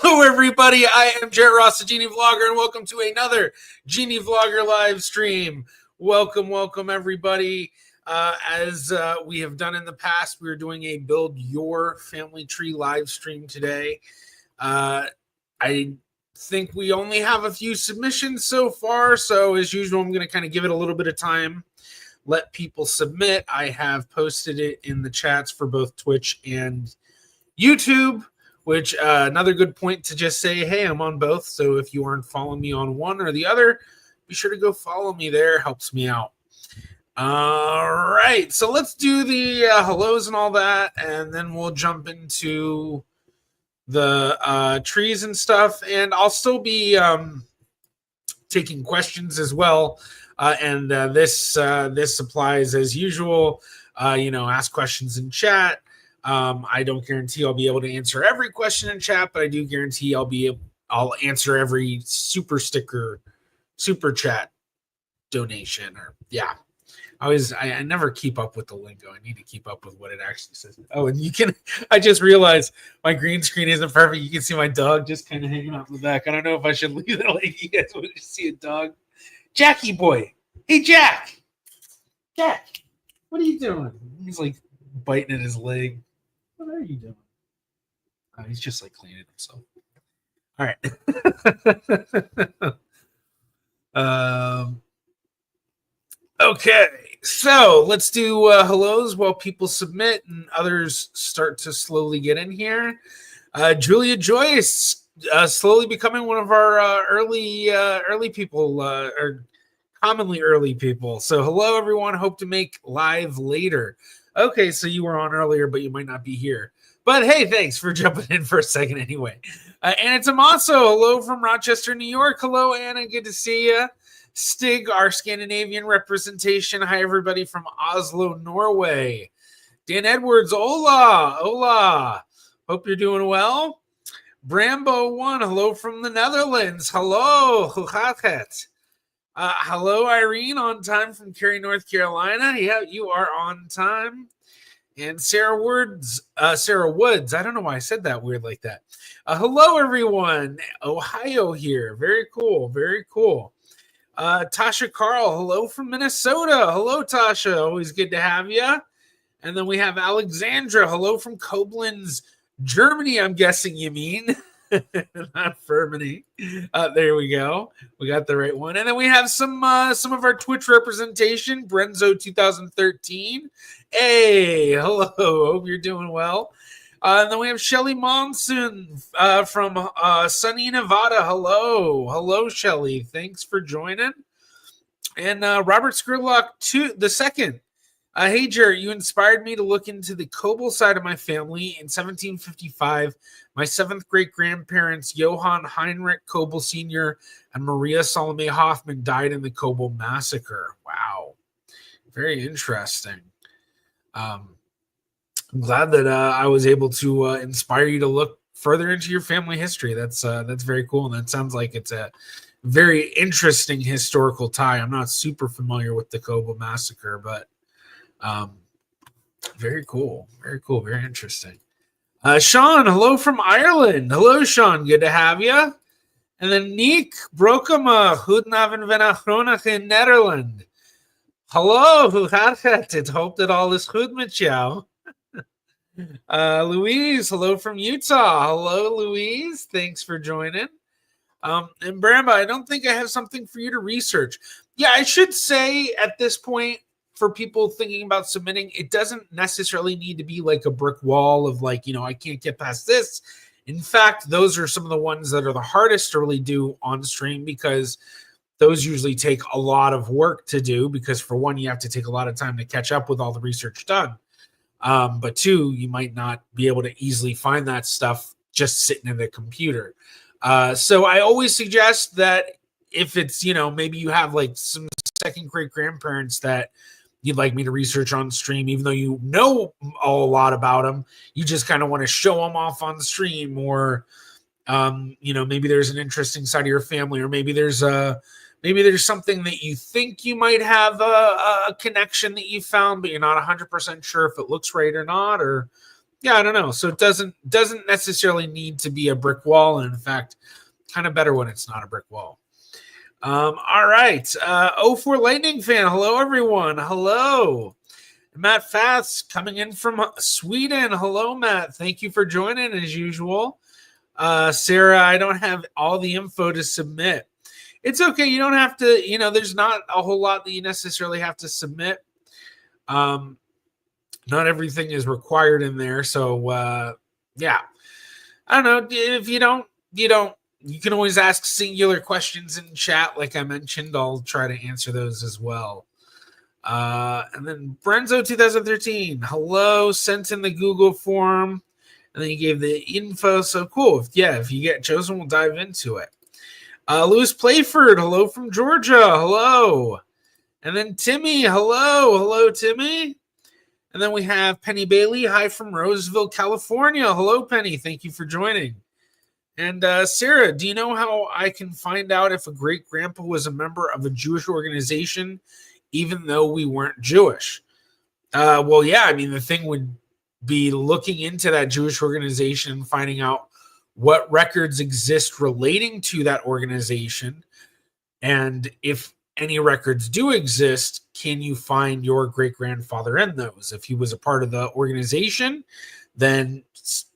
Hello, everybody. I am Jared Ross, the Genie Vlogger, and welcome to another Genie Vlogger live stream. Welcome, everybody. As we have done in the past, we're doing a Build Your Family Tree live stream today. I think we only have a few submissions so far, so as usual, I'm going to kind of give it a little bit of time, let people submit. I have posted it in the chats for both Twitch and YouTube, which another good point to just say, hey, I'm on both, so if you aren't following me on one or the other, be sure to go follow me there. Helps me out. All right. So let's do the hellos and all that, and then we'll jump into the trees and stuff. And I'll still be taking questions as well. And this applies as usual. Ask questions in chat. I don't guarantee I'll be able to answer every question in chat, but I do guarantee I'll answer every super chat donation. I never keep up with the lingo. I need to keep up with what it actually says. Oh, and I just realized my green screen isn't perfect. You can see my dog just kind of hanging out in the back. I don't know if I should leave it like you guys want to see a dog. Jackie boy. Hey, Jack, what are you doing? He's like biting at his leg. What are you doing? He's just like cleaning himself. All right. Okay, so let's do hellos while people submit and others start to slowly get in here. Julia Joyce, slowly becoming one of our early people, or commonly early people. So hello, everyone. Hope to make live later. Okay, so you were on earlier, but you might not be here. But hey, thanks for jumping in for a second anyway. Anna Tomaso, hello from Rochester, New York. Hello, Anna. Good to see you. Stig, our Scandinavian representation. Hi, everybody from Oslo, Norway. Dan Edwards, hola. Hope you're doing well. Brambo1, hello from the Netherlands. Hello, hello, Irene, on time from Cary, North Carolina. Yeah, you are on time. And Sarah Woods, I don't know why I said that weird like that. Hello, everyone. Ohio here. Very cool. Tasha Carl, hello from Minnesota. Hello, Tasha. Always good to have you. And then we have Alexandra, hello from Koblenz, Germany, I'm guessing you mean. Not Germany. There we go. We got the right one. And then we have some of our Twitch representation, Brenzo 2013. Hey, hello. Hope you're doing well. And then we have Shelly Monsoon from sunny Nevada. Hello, Shelly. Thanks for joining. And Robert Skurlock II. Hey, Jared, you inspired me to look into the Koble side of my family. In 1755, my seventh great-grandparents, Johann Heinrich Koble Sr. and Maria Salome Hoffman, died in the Koble massacre. Wow. Very interesting. I'm glad that I was able to inspire you to look further into your family history. That's very cool, and that sounds like it's a very interesting historical tie. I'm not super familiar with the Koble massacre, but very cool, very interesting. Sean, hello from Ireland. Hello, Sean. Good to have you. And then Nick Brokema, Goedenavond vanaf in Netherlands. Hello, hoe gaat het? Hope that all is goed met jou. Louise, hello from Utah. Hello, Louise. Thanks for joining. And Bramba, I don't think I have something for you to research. Yeah, I should say at this point, for people thinking about submitting, it doesn't necessarily need to be like a brick wall of like, I can't get past this. In fact, those are some of the ones that are the hardest to really do on stream because those usually take a lot of work to do because for one, you have to take a lot of time to catch up with all the research done. But two, you might not be able to easily find that stuff just sitting in the computer. So I always suggest that if it's, maybe you have like some second great grandparents that you'd like me to research on stream, even though you know a lot about them, you just kind of want to show them off on stream or, maybe there's an interesting side of your family, or maybe there's something that you think you might have a connection that you found, but you're not 100% sure if it looks right or not, or I don't know. So it doesn't necessarily need to be a brick wall. And in fact, kind of better when it's not a brick wall. All right. 04 Lightning fan. Hello, everyone. Hello. Matt Faths coming in from Sweden. Hello, Matt. Thank you for joining as usual. Sarah, I don't have all the info to submit. It's okay. You don't have to, there's not a whole lot that you necessarily have to submit. Not everything is required in there. So, yeah. I don't know. If you don't, you can always ask singular questions in chat. Like I mentioned, I'll try to answer those as well. And then Brenzo 2013, hello, sent in the Google form. And then you gave the info. So cool. If you get chosen, we'll dive into it. Lewis Playford, hello from Georgia. Hello. And then Timmy, hello. Hello, Timmy. And then we have Penny Bailey. Hi from Roseville, California. Hello, Penny. Thank you for joining. And Sarah, do you know how I can find out if a great-grandpa was a member of a Jewish organization, even though we weren't Jewish? Well, yeah, I mean, the thing would be looking into that Jewish organization and finding out what records exist relating to that organization. And if any records do exist, can you find your great-grandfather in those? If he was a part of the organization, then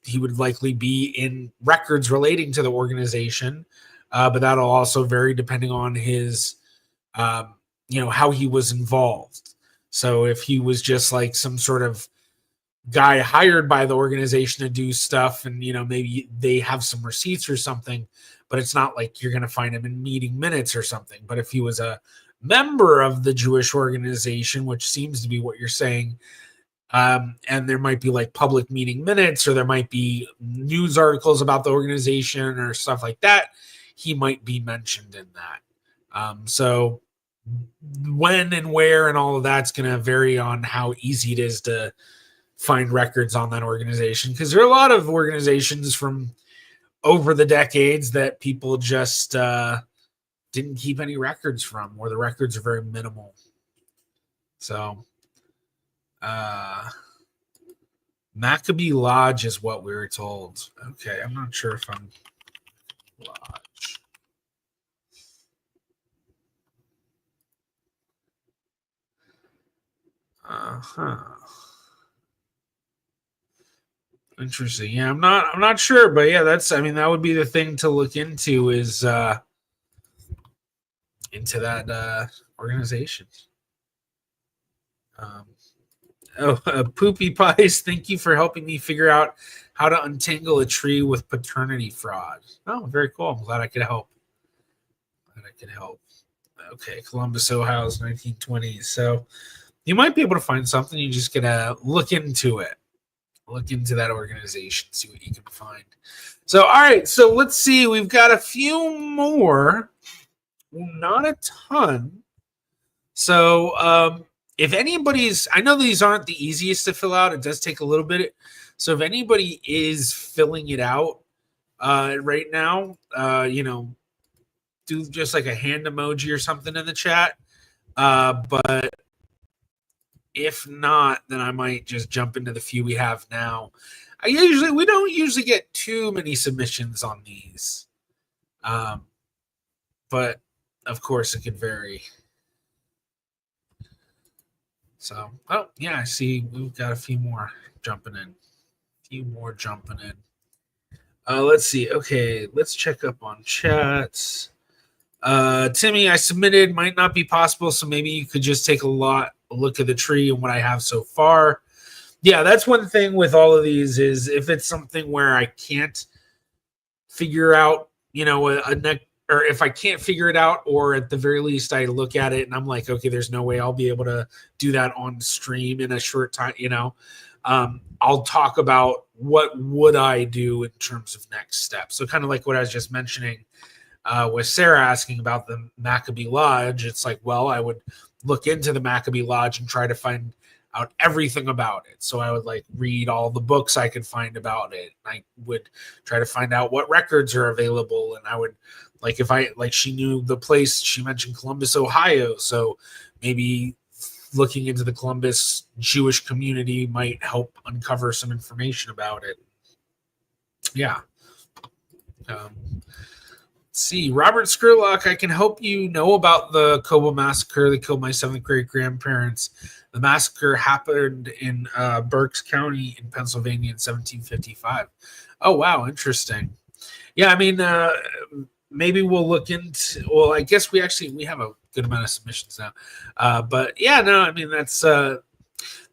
he would likely be in records relating to the organization. But that'll also vary depending on his, how he was involved. So if he was just like some sort of guy hired by the organization to do stuff and, maybe they have some receipts or something, but it's not like you're going to find him in meeting minutes or something. But if he was a member of the Jewish organization, which seems to be what you're saying, and there might be like public meeting minutes, or there might be news articles about the organization or stuff like that, he might be mentioned in that. So when and where and all of that's going to vary on how easy it is to find records on that organization, because there are a lot of organizations from over the decades that people just didn't keep any records from, or the records are very minimal. So Maccabee Lodge is what we were told. Okay, I'm not sure if I'm Lodge. Interesting. Yeah, I'm not sure, but yeah, that would be the thing to look into, is into that organization. Poopy Pies, thank you for helping me figure out how to untangle a tree with paternity fraud. Oh, very cool. I'm glad I could help. Okay, Columbus, Ohio's 1920s. So you might be able to find something. You just gotta look into it. Look into that organization, see what you can find. So, all right. So let's see. We've got a few more. Not a ton. So, if anybody's, I know these aren't the easiest to fill out. It does take a little bit. So if anybody is filling it out right now, do just like a hand emoji or something in the chat. But if not, then I might just jump into the few we have now. We don't usually get too many submissions on these. But of course it could vary. So, I see we've got a few more jumping in. Let's see. Okay, let's check up on chats. Timmy, I submitted, might not be possible, so maybe you could just take a look at the tree and what I have so far. Yeah, that's one thing with all of these, is if it's something where I can't figure out, or if I can't figure it out, or at the very least I look at it and I'm like, okay, there's no way I'll be able to do that on stream in a short time, I'll talk about what would I do in terms of next steps. So kind of like what I was just mentioning with Sarah asking about the Maccabee Lodge. It's like, well, I would look into the Maccabee Lodge and try to find out everything about it. So I would read all the books I could find about it. I would try to find out what records are available. And I would, if she knew the place, she mentioned Columbus, Ohio. So maybe looking into the Columbus Jewish community might help uncover some information about it. Yeah. Let's see. Robert Scurlock, I can help you know about the Kobo massacre that killed my seventh grade grandparents. The massacre happened in Berks County in Pennsylvania in 1755. Oh, wow. Interesting. Yeah, I mean, maybe we'll look into, well, I guess we have a good amount of submissions now. But yeah, no, I mean, that's the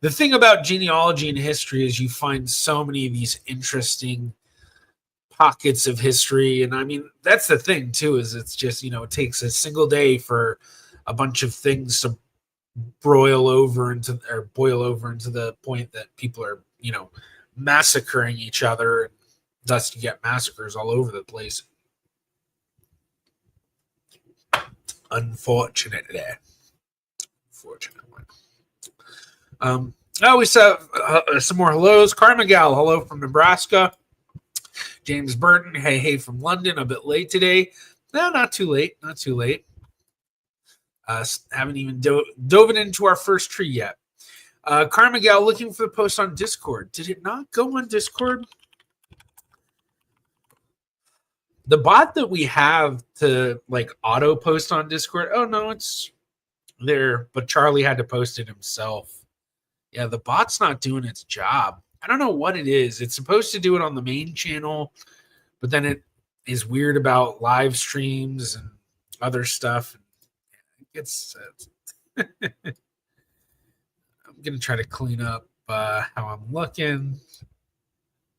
thing about genealogy and history is you find so many of these interesting pockets of history. And I mean, that's the thing too, is it's just, it takes a single day for a bunch of things to boil over into the point that people are, massacring each other. Thus you get massacres all over the place. Unfortunately. We have some more hellos. Carmigal, hello from Nebraska. James Burton, hey from London, a bit late today. No, not too late. Haven't even dove into our first tree yet. Carmigal, looking for the post on Discord. Did it not go on Discord? The bot that we have to auto post on Discord. Oh no, it's there, but Charlie had to post it himself. Yeah, the bot's not doing its job. I don't know what it is. It's supposed to do it on the main channel, but then it is weird about live streams and other stuff. It's I'm gonna try to clean up how I'm looking.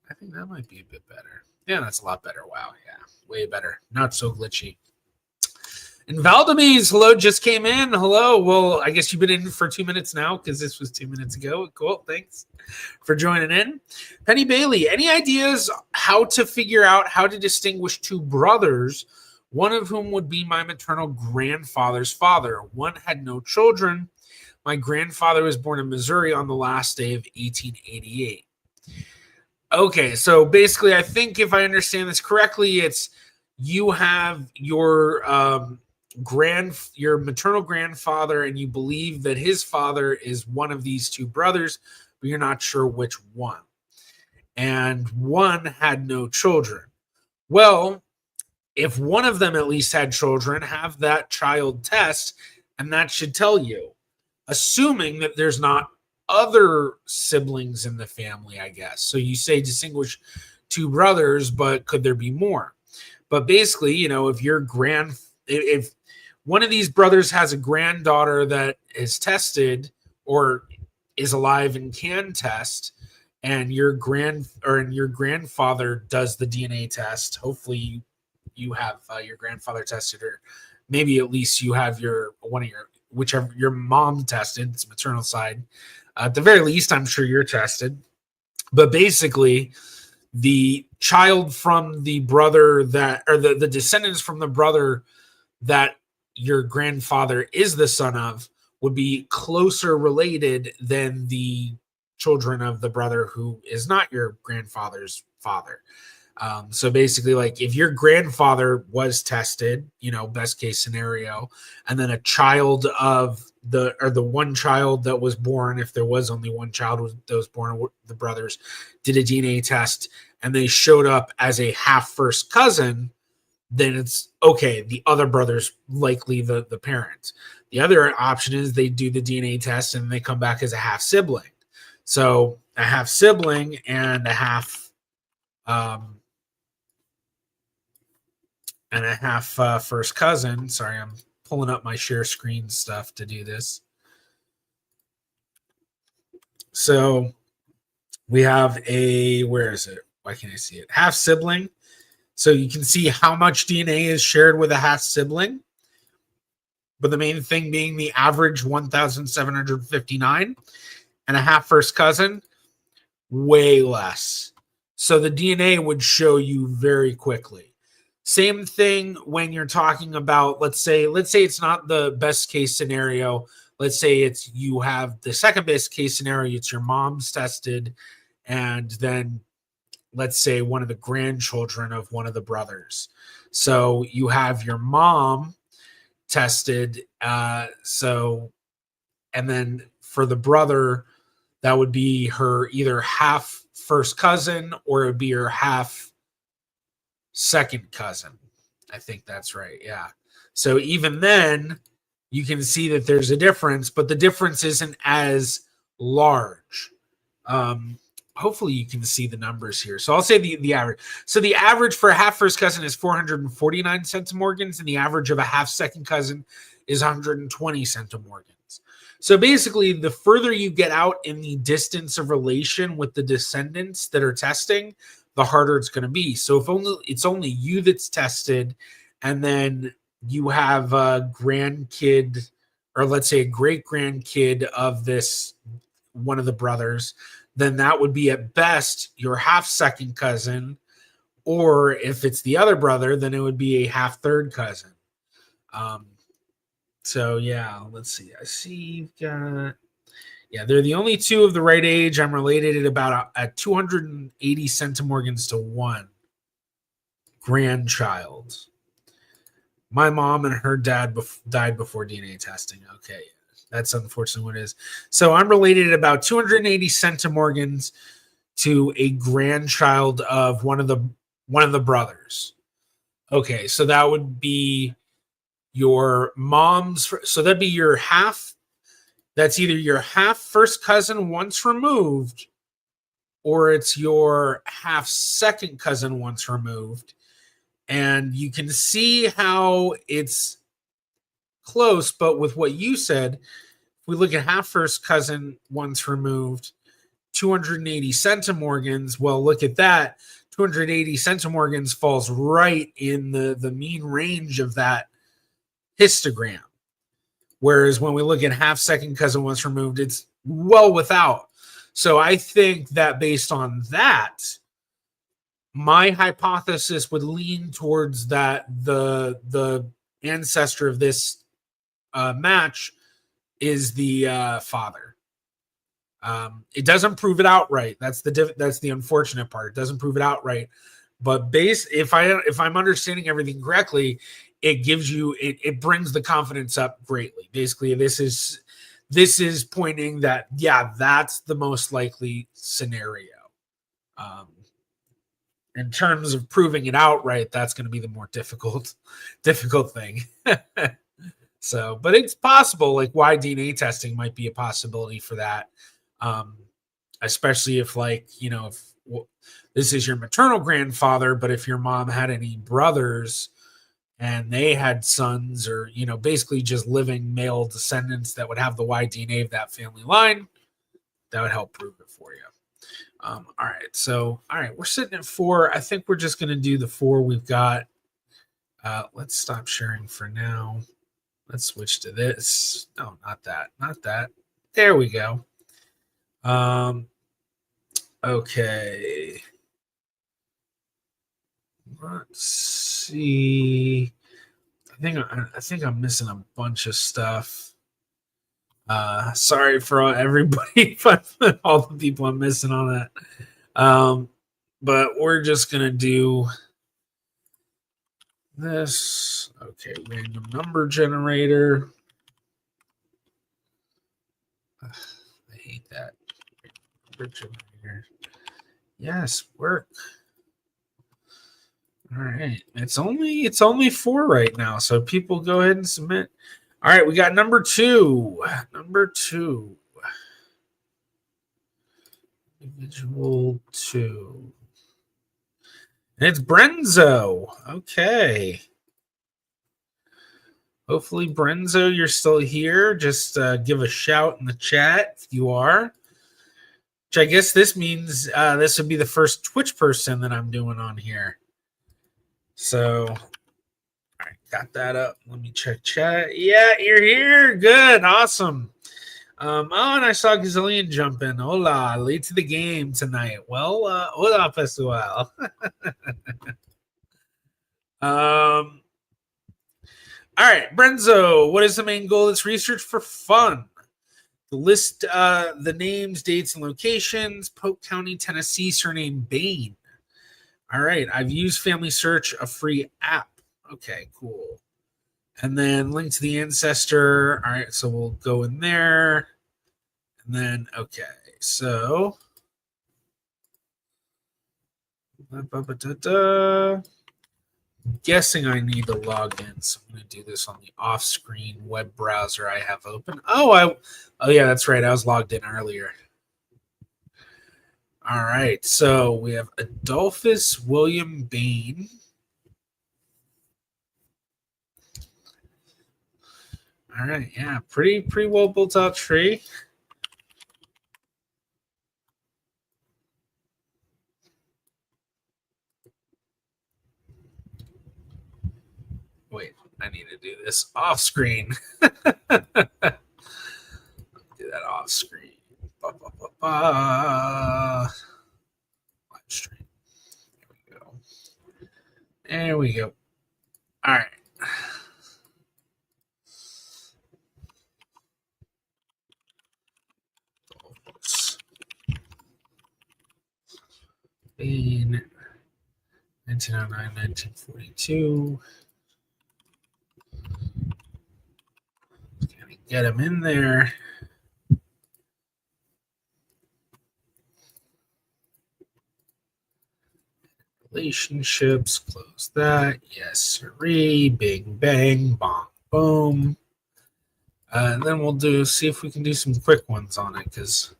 I think that might be a bit better. Yeah, that's a lot better. Wow, yeah, way better. Not so glitchy. And Valdemies, hello, just came in. Hello. Well, I guess you've been in for 2 minutes now because this was 2 minutes ago. Cool. Thanks for joining in. Penny Bailey, any ideas how to figure out how to distinguish two brothers, one of whom would be my maternal grandfather's father? One had no children. My grandfather was born in Missouri on the last day of 1888. Okay, so basically, I think if I understand this correctly, it's you have your maternal grandfather, and you believe that his father is one of these two brothers, but you're not sure which one. And one had no children. Well, if one of them at least had children, have that child test, and that should tell you, assuming that there's not other siblings in the family, I guess. So you say distinguish two brothers, but could there be more? But basically, if one of these brothers has a granddaughter that is tested or is alive and can test, and your grandfather does the DNA test, hopefully you have your grandfather tested, or maybe at least you have whichever your mom tested, it's maternal side. At the very least, I'm sure you're tested. But basically, the child from the brother the descendants from the brother that your grandfather is the son of would be closer related than the children of the brother who is not your grandfather's father. So basically, if your grandfather was tested, best case scenario, and then a child of the one child that was born, if there was only one child that was born, the brothers did a DNA test and they showed up as a half first cousin, then it's okay. The other brother's likely the parent. The other option is they do the DNA test and they come back as a half sibling. So a half sibling and a half first cousin. Sorry, I'm pulling up my share screen stuff to do this. So we have where is it? Why can't I see it? Half sibling. So you can see how much DNA is shared with a half sibling. But the main thing being the average 1,759, and a half first cousin, way less. So the DNA would show you very quickly. Same thing when you're talking about, let's say it's not the best case scenario. Let's say you have the second best case scenario. It's your mom's tested, and then let's say one of the grandchildren of one of the brothers. So you have your mom tested. And then for the brother, that would be her either half first cousin or it would be her half second cousin. I think that's right. Yeah. So even then, you can see that there's a difference, but the difference isn't as large. Hopefully you can see the numbers here. So I'll say the average. So the average for a half first cousin is 449 centimorgans, and the average of a half second cousin is 120 centimorgans. So basically, the further you get out in the distance of relation with the descendants that are testing, the harder it's going to be. So if it's only you that's tested, and then you have a grandkid, or let's say a great grandkid of this one of the brothers, then that would be at best your half second cousin, or if it's the other brother, then it would be a half third cousin. So yeah, let's see. I see you've got, yeah, they're the only two of the right age. I'm related at about at 280 centimorgans to 1 grandchild. My mom and her dad died before DNA testing. Okay, that's unfortunately what it is. So I'm related at about 280 centimorgans to a grandchild of one of the brothers. Okay, so that would be your mom's. So that'd be your half. That's either your half first cousin once removed, or it's your half second cousin once removed. And you can see how it's close, but with what you said, if we look at half first cousin once removed, 280 centimorgans, well, look at that. 280 centimorgans falls right in the mean range of that histogram. Whereas when we look at half second cousin once removed, it's well without. So I think that based on that, my hypothesis would lean towards that the ancestor of this match is the father. It doesn't prove it outright. That's the unfortunate part. It doesn't prove it outright. But if I'm understanding everything correctly, it gives you it brings the confidence up greatly. Basically, this is pointing that, yeah, that's the most likely scenario. In terms of proving it outright, that's going to be the more difficult thing. So, but it's possible, like why DNA testing might be a possibility for that. Especially if, like, if this is your maternal grandfather, but if your mom had any brothers and they had sons, or, basically just living male descendants that would have the Y DNA of that family line, that would help prove it for you. All right, we're sitting at 4. I think we're just going to do the 4 we've got. Let's stop sharing for now. Let's switch to this. No, not that. There we go. Okay. Let's see. I think I'm missing a bunch of stuff. Sorry for everybody, all the people I'm missing on that. But we're just gonna do this. Okay, random number generator. I hate that. Number generator. Yes, work. All right. It's only 4 right now, so people go ahead and submit. All right, we got number 2. Individual 2. And it's Brenzo. Okay. Hopefully, Brenzo, you're still here. Just give a shout in the chat if you are. Which I guess this means this would be the first Twitch person that I'm doing on here. So, all right, got that up. Let me check chat. Yeah, you're here. Good. Awesome. And I saw Gazillion jump in. Hola, late to the game tonight. Well, hola, pessoal. All right, Brenzo, what is the main goal of this research? For fun. To list the names, dates, and locations. Polk County, Tennessee, surname Bain. All right, I've used Family Search, a free app. Okay, cool. And then link to the ancestor. All right, so we'll go in there. And then, okay, so. guessing I need to log in, so I'm going to do this on the off-screen web browser I have open. Oh yeah, that's right. I was logged in earlier. All right, so we have Adolphus William Bain. All right, yeah, pretty well built out tree. Wait, I need to do this off screen. Do that off screen. Live stream. There we go. All right. Bain, 1909, 1942. Gotta get him in there. Relationships, close that. Yes, sirree. Bing, bang, bong, boom. And then we'll see if we can do some quick ones on it, because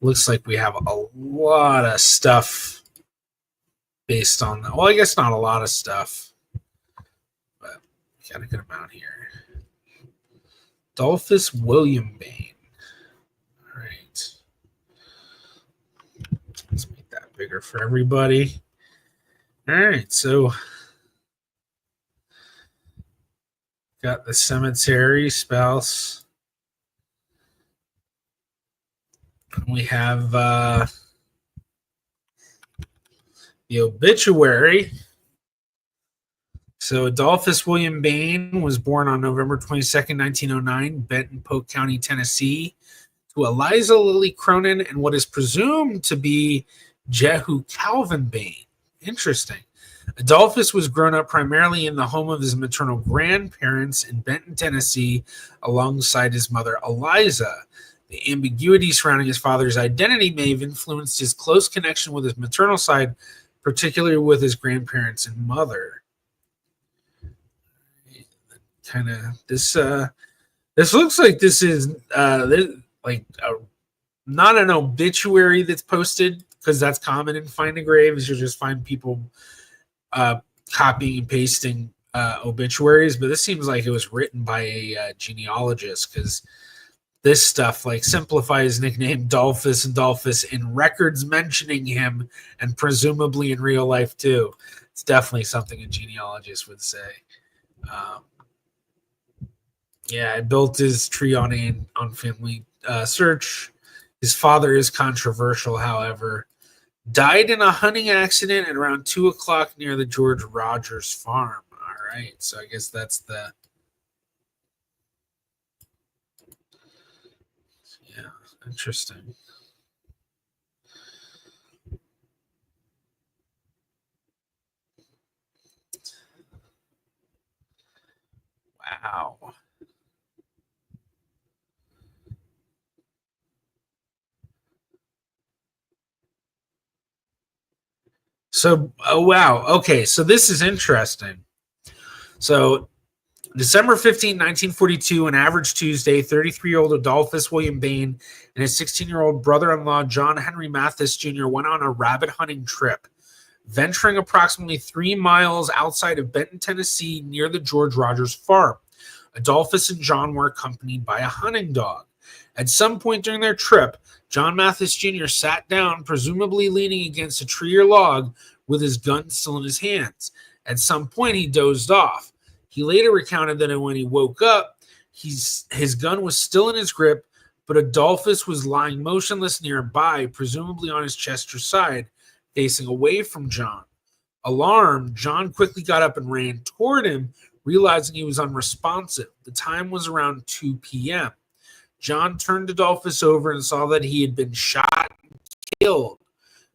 looks like we have a lot of stuff based on that. Well, I guess not a lot of stuff, but we got a good amount here. Adolphus William Bain. All right. Let's make that bigger for everybody. All right, so got the cemetery spouse. We have the obituary. So Adolphus William Bain was born on November 22nd, 1909, Benton, Polk County, Tennessee, to Eliza Lily Cronin and what is presumed to be Jehu Calvin Bain. Interesting. Adolphus was grown up primarily in the home of his maternal grandparents in Benton, Tennessee, alongside his mother, Eliza. The ambiguity surrounding his father's identity may have influenced his close connection with his maternal side, particularly with his grandparents and mother. Kind of this looks like this is not an obituary that's posted, because that's common in Find a Grave, is you'll just find people copying and pasting obituaries, but this seems like it was written by a genealogist, because this stuff like simplifies nickname Dolphus and Dolphus in records mentioning him, and presumably in real life too. It's definitely something a genealogist would say. Yeah, I built his tree on family search. His father is controversial, however. Died in a hunting accident at around 2 o'clock near the George Rogers farm. All right, so I guess that's the... Yeah, interesting. Wow. So, wow. Okay, so this is interesting. So, December 15, 1942, an average Tuesday, 33-year-old Adolphus William Bain and his 16-year-old brother-in-law, John Henry Mathis Jr., went on a rabbit hunting trip, venturing approximately 3 miles outside of Benton, Tennessee, near the George Rogers farm. Adolphus and John were accompanied by a hunting dog. At some point during their trip, John Mathis Jr. sat down, presumably leaning against a tree or log, with his gun still in his hands. At some point, he dozed off. He later recounted that when he woke up, his gun was still in his grip, but Adolphus was lying motionless nearby, presumably on his chest or side, facing away from John. Alarmed, John quickly got up and ran toward him, realizing he was unresponsive. The time was around 2 p.m. John turned Adolphus over and saw that he had been shot and killed.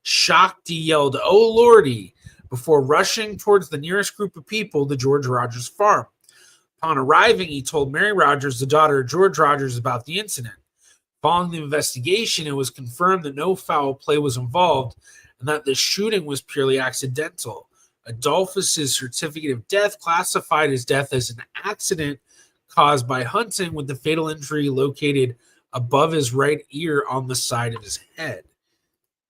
Shocked, he yelled, "Oh, Lordy," before rushing towards the nearest group of people, the George Rogers farm. Upon arriving, he told Mary Rogers, the daughter of George Rogers, about the incident. Following the investigation, it was confirmed that no foul play was involved and that the shooting was purely accidental. Adolphus's certificate of death classified his death as an accident caused by hunting, with the fatal injury located above his right ear on the side of his head.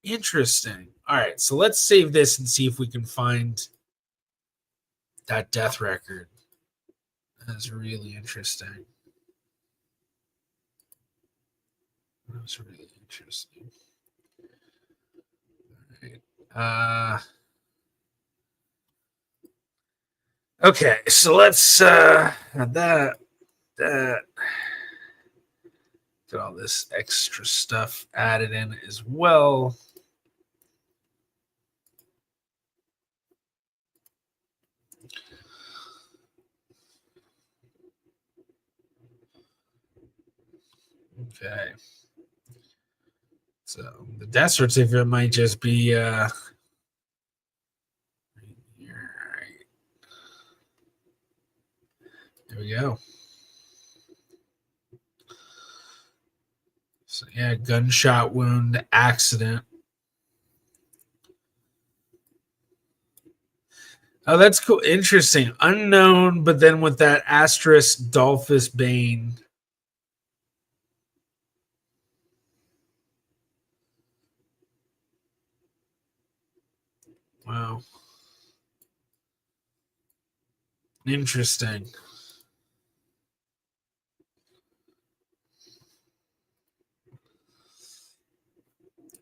Interesting. All right, so let's save this and see if we can find that death record. That's really interesting. That's really interesting. All right. Okay, so let's that get all this extra stuff added in as well. Okay. So the death certificate might just be right here. Right. There we go. So yeah, gunshot wound, accident. Oh, that's cool. Interesting. Unknown, but then with that asterisk, Dolphus Bain. Wow. Interesting.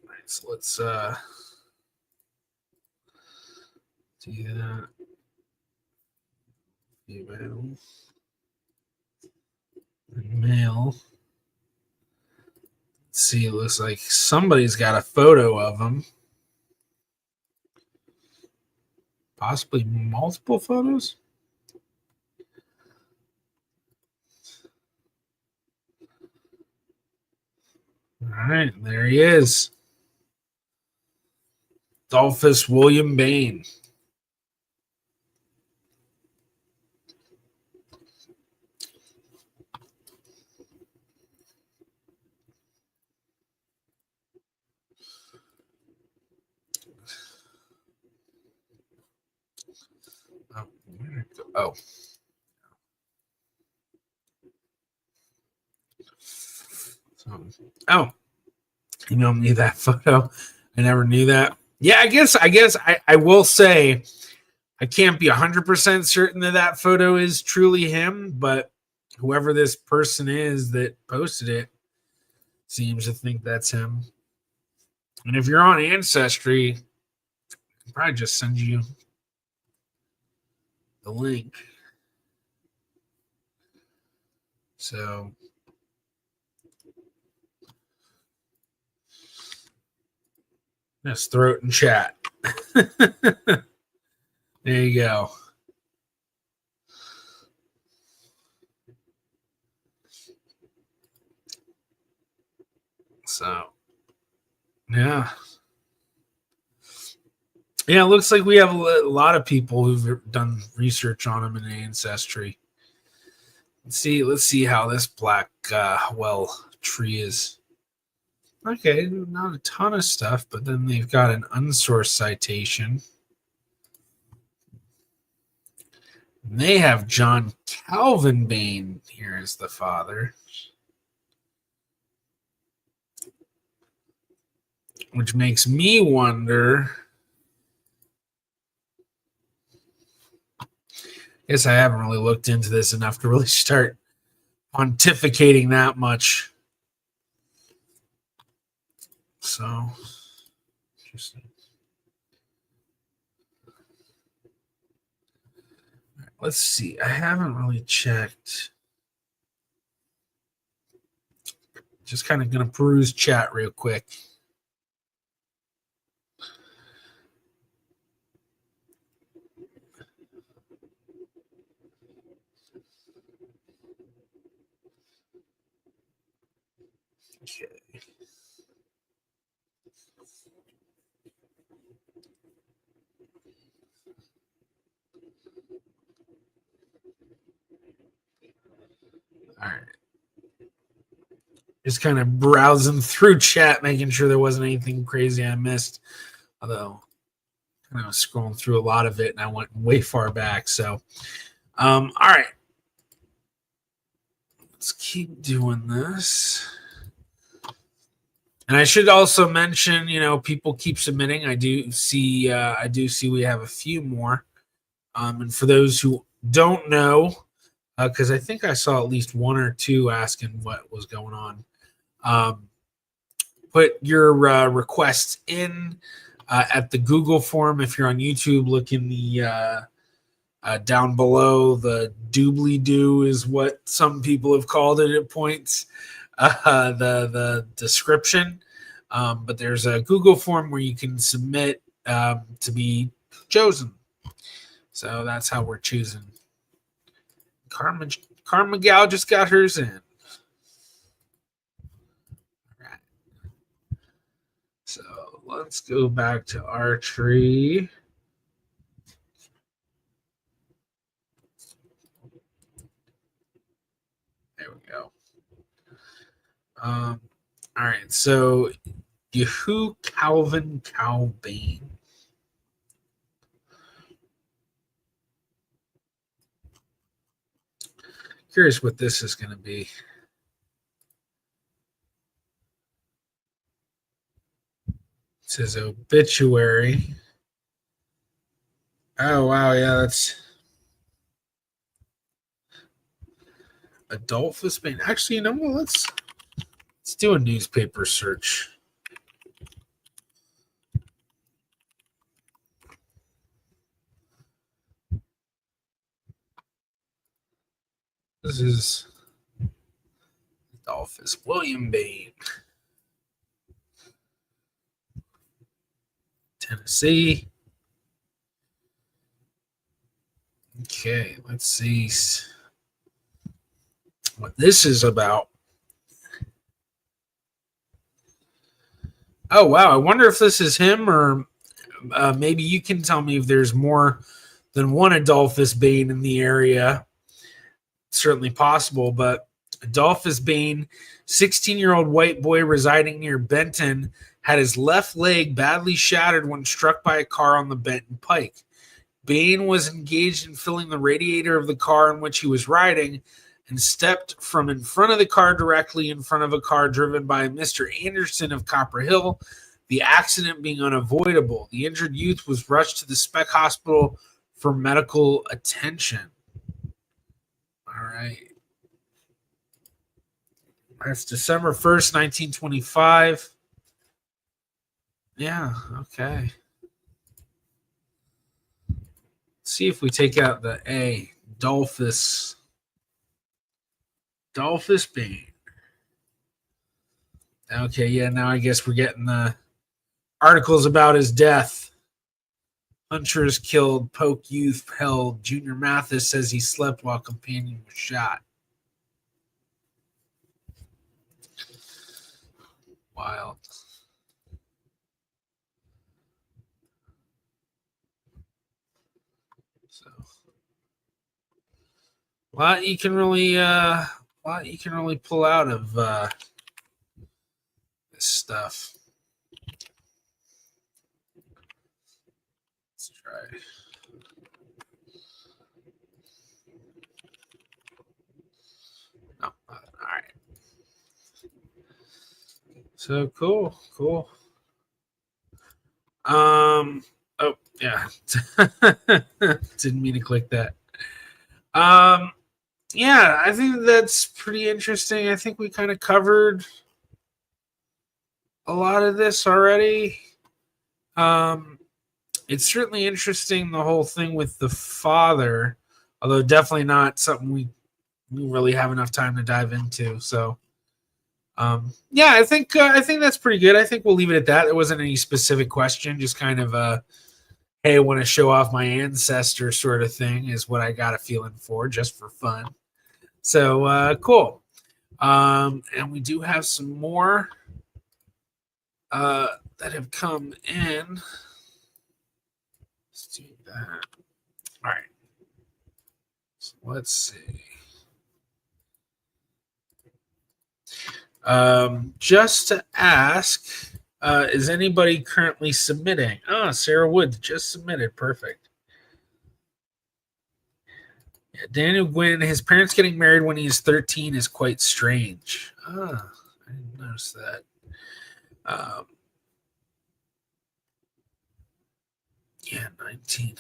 All right, so let's do that. Female. Male. Let's see, it looks like somebody's got a photo of him. Possibly multiple photos. All right, there he is. Dolphus William Bain. Oh. Oh. You know me that photo. I never knew that. Yeah, I guess I will say I can't be 100% certain that photo is truly him, but whoever this person is that posted it seems to think that's him. And if you're on Ancestry, I can probably just send you the link. So just throw it in chat. There you go. So, yeah. Yeah, it looks like we have a lot of people who've done research on him in Ancestry. Let's see how this black tree is. Okay, not a ton of stuff, but then they've got an unsourced citation. And they have John Calvin Bain here as the father, which makes me wonder. I guess I haven't really looked into this enough to really start pontificating that much. So, interesting. Let's see. I haven't really checked. Just kind of going to peruse chat real quick. Okay. All right. Just kind of browsing through chat, making sure there wasn't anything crazy I missed. Although, I was scrolling through a lot of it and I went way far back. So, all right. Let's keep doing this. And I should also mention, people keep submitting. I do see we have a few more. And for those who don't know, because I think I saw at least one or two asking what was going on, put your requests in at the Google form. If you're on YouTube, look in the down below. The doobly doo is what some people have called it at points. The description, but there's a Google form where you can submit to be chosen. So that's how we're choosing. Karma Gal just got hers in. All right. So let's go back to our tree. There we go. All right, so Yehu Calvin Cow Bain. Curious what this is going to be. It says obituary. Oh, wow, yeah, that's Adolphus Bain. Actually, you know what? Let's do a newspaper search. This is Adolphus William Bain, Tennessee. Okay, let's see what this is about. Oh, wow. I wonder if this is him, or maybe you can tell me if there's more than one Adolphus Bain in the area. Certainly possible, but Adolphus Bain, 16-year-old white boy residing near Benton, had his left leg badly shattered when struck by a car on the Benton Pike. Bain was engaged in filling the radiator of the car in which he was riding and stepped from in front of the car directly in front of a car driven by Mr. Anderson of Copper Hill, the accident being unavoidable. The injured youth was rushed to the Spec Hospital for medical attention. All right. That's December 1st, 1925. Yeah, okay. Let's see if we take out the A. Dolphus Bain. Okay, yeah, now I guess we're getting the articles about his death. Hunters killed, Polk youth held. Junior Mathis says he slept while companion was shot. Wild. So, a lot you can really pull out of this stuff. Let's try. No, all right. So cool. Oh yeah. Didn't mean to click that. Yeah, I think that's pretty interesting. I think we kind of covered a lot of this already. It's certainly interesting, the whole thing with the father, although definitely not something we really have enough time to dive into. So yeah, I think that's pretty good. I think we'll leave it at that. There wasn't any specific question, just kind of hey, I want to show off my ancestor sort of thing is what I got a feeling for, just for fun. So cool. And we do have some more that have come in. Let's do that. All right. So let's see. Just to ask, Is anybody currently submitting? Oh, Sarah Woods just submitted. Perfect. Yeah, Daniel Gwynn, his parents getting married when he's 13 is quite strange. Ah, I didn't notice that. Um, yeah, 19.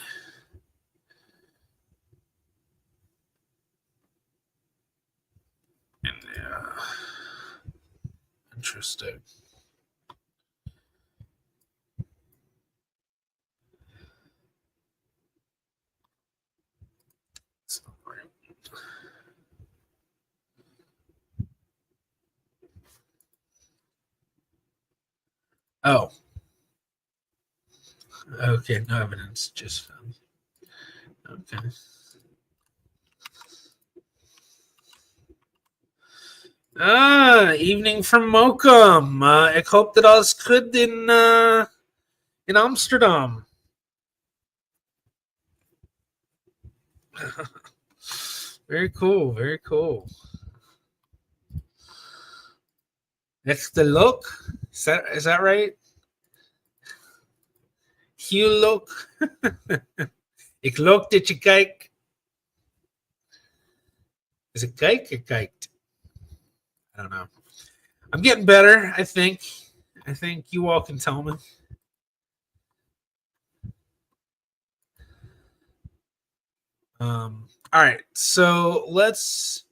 Yeah. Interesting. Oh, okay. No evidence. Just found. Okay. Evening from Mokum. Ik hoop dat alles goed in Amsterdam. Very cool. Very cool. Next the look. Is that right? Hugh look. Ik look dat je kijkt. Is it kijk or kijkt? I don't know. I'm getting better, I think. I think you all can tell me. All right, so let's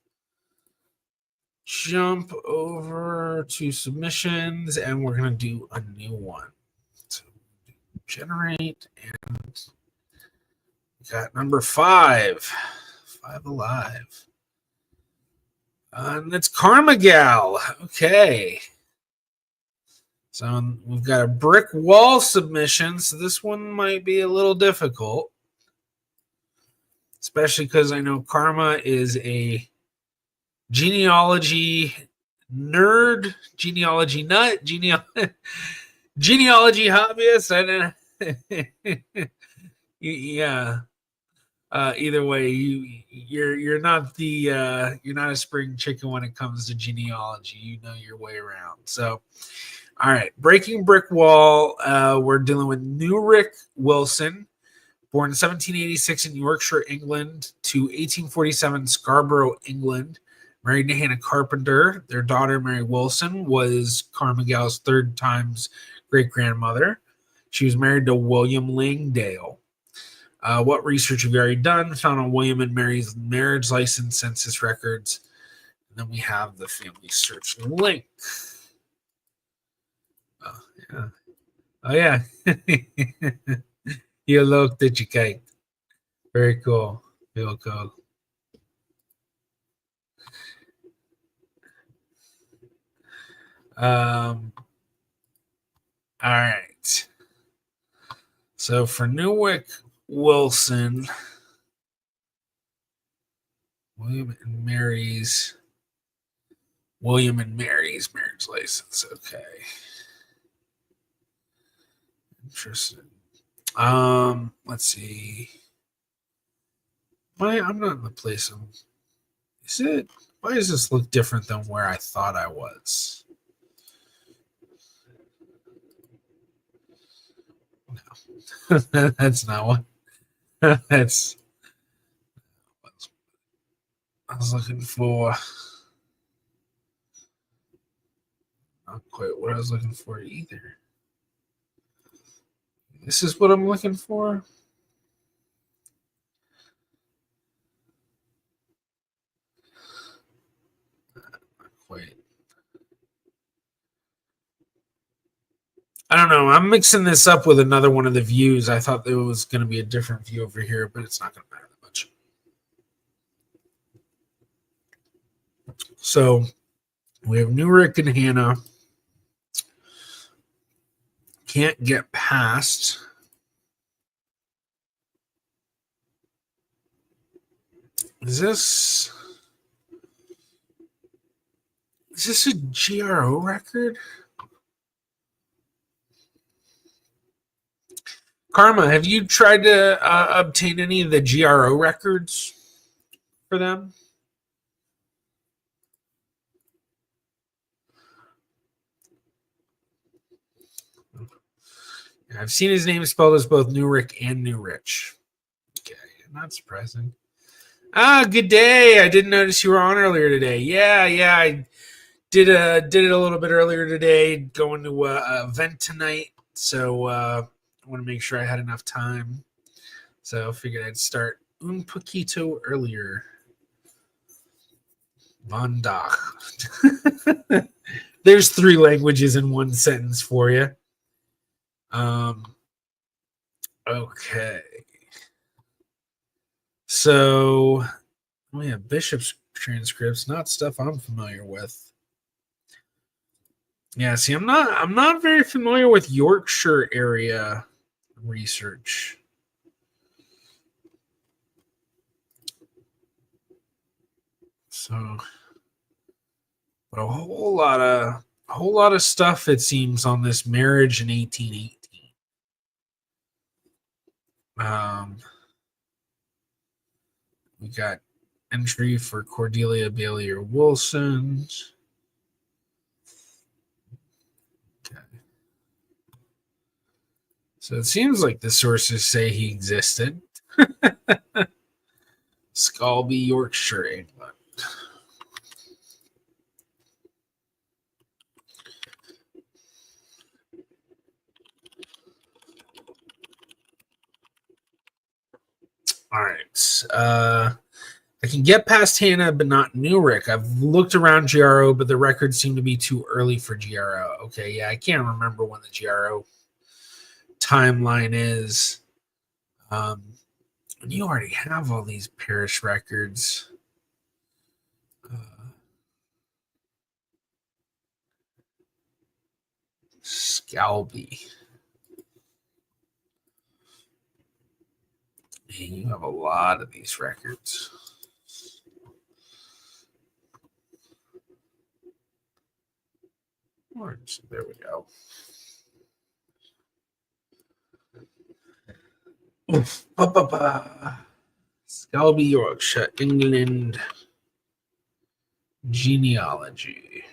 jump over to submissions and we're going to do a new one. So generate, and we got number 5 alive. And it's Karma Gal. Okay. So we've got a brick wall submission. So this one might be a little difficult, especially because I know Karma is a genealogy nerd, genealogy nut, genealogy hobbyist. Yeah. Either way, you're not you're not a spring chicken when it comes to genealogy. You know your way around. So, all right, breaking brick wall. We're dealing with New Rick Wilson, born in 1786 in Yorkshire, England, to 1847 Scarborough, England. Married to Hannah Carpenter. Their daughter, Mary Wilson, was Karma Gal's third time's great grandmother. She was married to William Langdale. What research have you already done? Found on William and Mary's marriage license, census records. And then we have the family search link. Oh, yeah. Oh, yeah. You looked at your cake. Very cool. Real cool. All right. So for Newick Wilson, William and Mary's marriage license. Okay. Interesting. Let's see. I'm not in the place I'm. Is it? Why does this look different than where I thought I was? No, that's not what. That's. I was looking for. Not quite what I was looking for either. This is what I'm looking for. Not quite. I don't know. I'm mixing this up with another one of the views. I thought there was going to be a different view over here, but it's not going to matter that much. So we have New Rick and Hannah. Can't get past. Is this a GRO record? Karma, have you tried to obtain any of the GRO records for them? I've seen his name spelled as both Newrick and Newrich. Okay, not surprising. Good day. I didn't notice you were on earlier today. Yeah, I did it a little bit earlier today, going to a event tonight. So I want to make sure I had enough time. So I figured I'd start un poquito earlier. Von Dach. There's 3 languages in one sentence for you. Okay. So we have Bishop's transcripts, not stuff I'm familiar with. Yeah, see, I'm not very familiar with Yorkshire area research. So, but a whole lot of stuff, it seems, on this marriage in 1818. We got entry for Cordelia Bailey or Wilson. Okay. So it seems like the sources say he existed. Scalby, Yorkshire, England. All right. I can get past Hannah, but not Newrick. I've looked around GRO, but the records seem to be too early for GRO. Okay, yeah, I can't remember when the GRO timeline is. And you already have all these parish records. Scalby. Man, you have a lot of these records. There we go. Scalby, Yorkshire, England. Genealogy.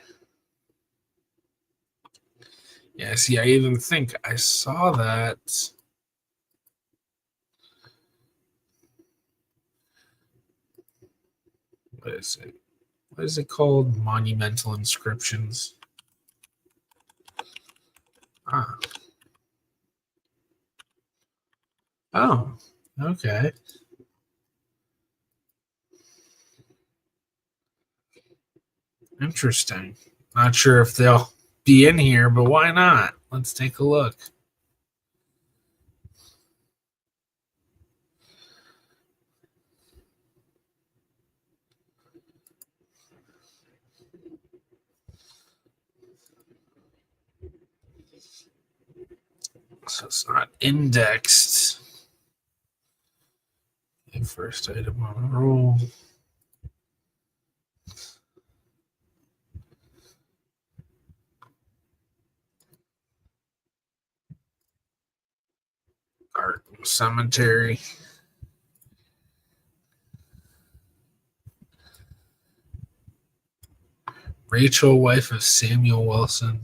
Yeah, see, I even think I saw that. What is it? What is it called? Monumental inscriptions. Oh, okay. Interesting. Not sure if they'll be in here, but why not? Let's take a look. So it's not indexed. Okay, first item on the roll. Art cemetery. Rachel, wife of Samuel Wilson.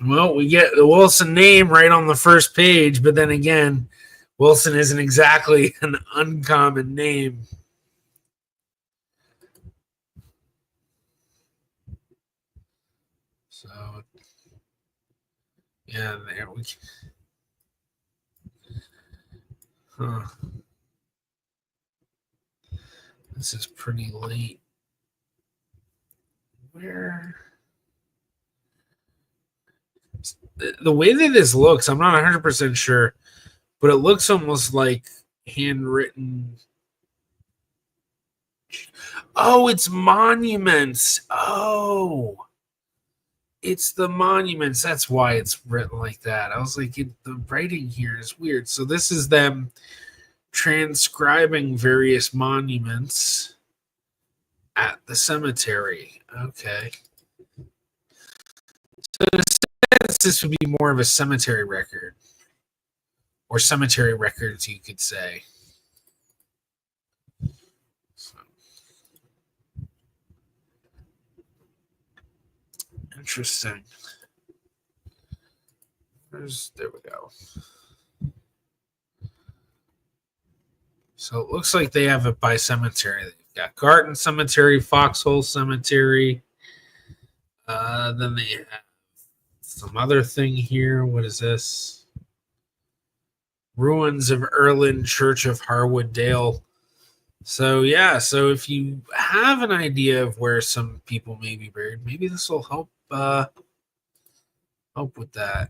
Well, we get the Wilson name right on the first page, but then again, Wilson isn't exactly an uncommon name. So, yeah, there we go. This is pretty late. Where? The way that this looks, I'm not 100% sure, but it looks almost like handwritten. Oh, it's monuments. Oh, it's the monuments. That's why it's written like that. I was like, the writing here is weird. So this is them transcribing various monuments at the cemetery. Okay. So this would be more of a cemetery record, or cemetery records, you could say. So, Interesting. There we go. So it looks like they have it by cemetery. They've got Garden Cemetery, Foxhole Cemetery. Then they have some other thing here. What is this? Ruins of Erlin Church of Harwood Dale. So yeah, so if you have an idea of where some people may be buried, maybe this will help help with that.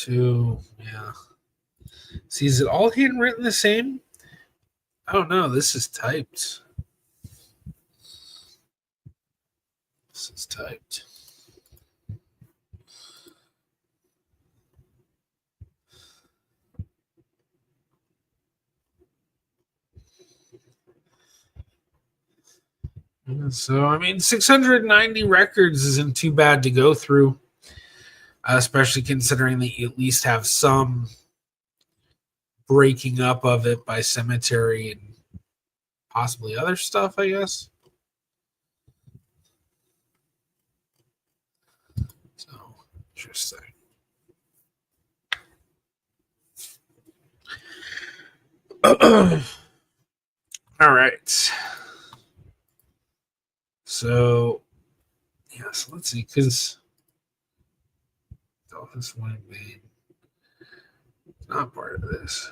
Yeah. See, is it all handwritten the same? I don't know. This is typed. This is typed. So, I mean, 690 records isn't too bad to go through, especially considering that you at least have some breaking up of it by cemetery and possibly other stuff, I guess. So, interesting. All right. So, yeah, so let's see, because this one Bain not part of this.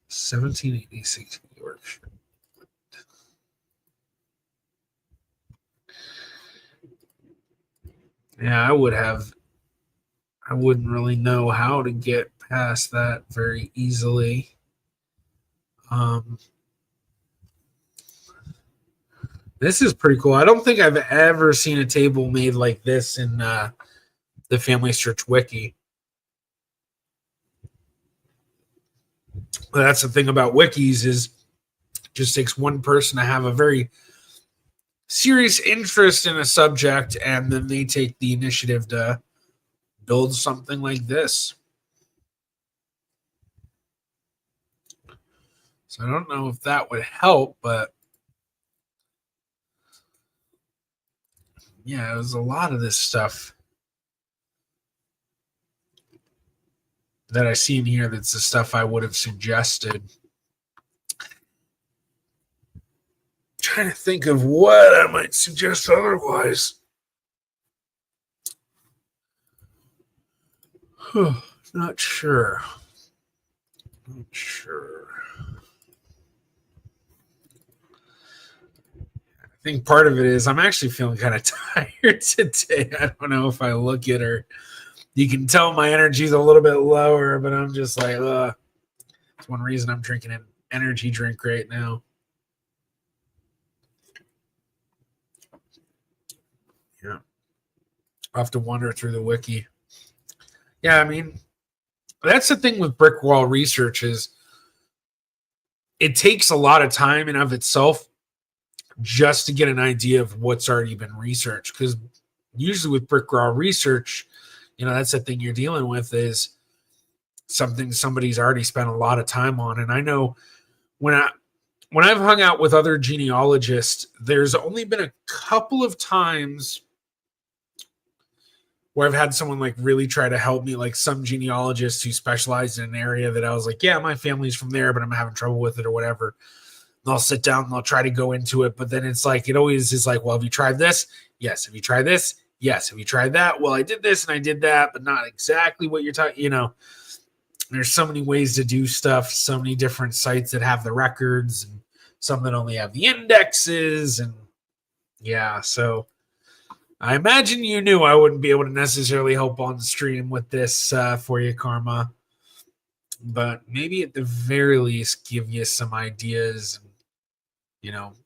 1786 Yorkshire. Yeah, I wouldn't really know how to get past that very easily. This is pretty cool. I don't think I've ever seen a table made like this in the Family Search Wiki. That's the thing about wikis is it just takes one person to have a very serious interest in a subject, and then they take the initiative to build something like this. So I don't know if that would help, but yeah, there's a lot of this stuff that I see in here that's the stuff I would have suggested. I'm trying to think of what I might suggest otherwise. Not sure. Not sure. I think part of it is I'm actually feeling kind of tired today. I don't know if I look it or you can tell my energy's a little bit lower, but I'm just like, that's one reason I'm drinking an energy drink right now. Yeah. I'll have to wander through the wiki. Yeah, I mean, that's the thing with brick wall research is it takes a lot of time in of itself just to get an idea of what's already been researched. Because usually with brick wall research, that's the thing you're dealing with is something somebody's already spent a lot of time on. And I know when I've hung out with other genealogists, there's only been a couple of times where I've had someone like really try to help me, like some genealogists who specialize in an area that I was like, yeah, my family's from there, but I'm having trouble with it or whatever. And I'll sit down and I'll try to go into it. But then it's like, it always is like, well, have you tried this? Yes. Have you tried this? Yes. Have you tried that? Well, I did this and I did that, but not exactly what you're talking, There's so many ways to do stuff, so many different sites that have the records and some that only have the indexes. And yeah, so I imagine you knew I wouldn't be able to necessarily help on stream with this for you, Karma. But maybe at the very least give you some ideas and,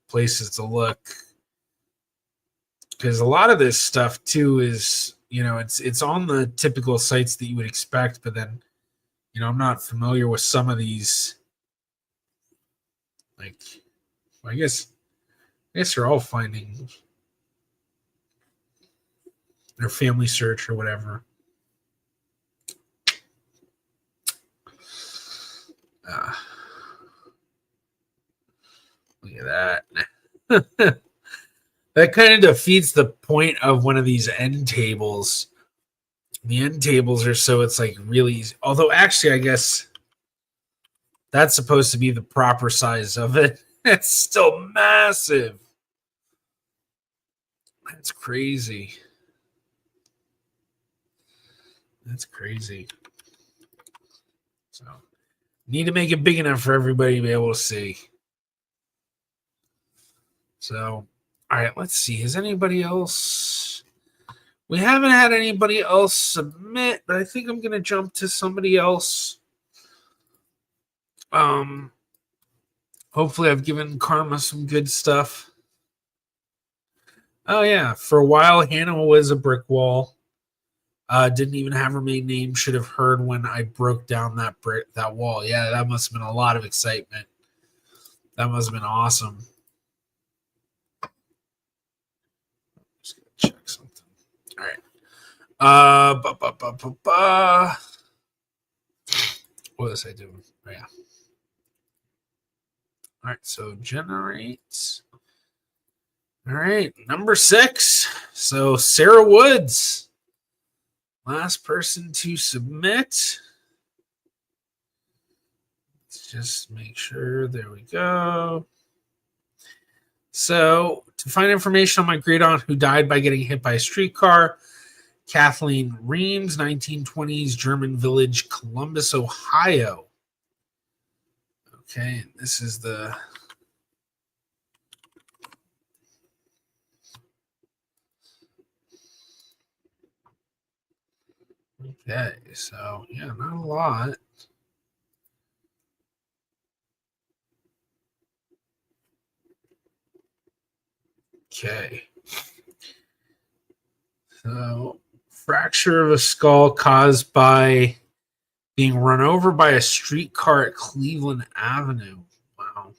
places to look. Because a lot of this stuff too is, it's on the typical sites that you would expect, but then, I'm not familiar with some of these. Like, I guess they're all finding their family search or whatever. That kind of defeats the point of one of these end tables. The end tables are so it's like really easy. Although actually, I guess that's supposed to be the proper size of it. It's still massive. That's crazy. That's crazy. So, need to make it big enough for everybody to be able to see. So, all right, let's see. Has anybody else? We haven't had anybody else submit, but I think I'm going to jump to somebody else. Hopefully I've given Karma some good stuff. Oh yeah, for a while Hannah was a brick wall. Didn't even have her maiden name. Should have heard when I broke down that wall. Yeah, that must have been a lot of excitement. That must have been awesome. Just gonna check something. All right. What was I doing? Oh, yeah. All right, so generate. All right, number 6. So Sarah Woods, last person to submit. Let's just make sure. There we go. So to find information on my great aunt who died by getting hit by a streetcar, Kathleen Reams, 1920s German village, Columbus, Ohio. Okay, this is the... Okay, so yeah, not a lot. Okay. So, fracture of a skull caused by being run over by a streetcar at Cleveland Avenue. Wow.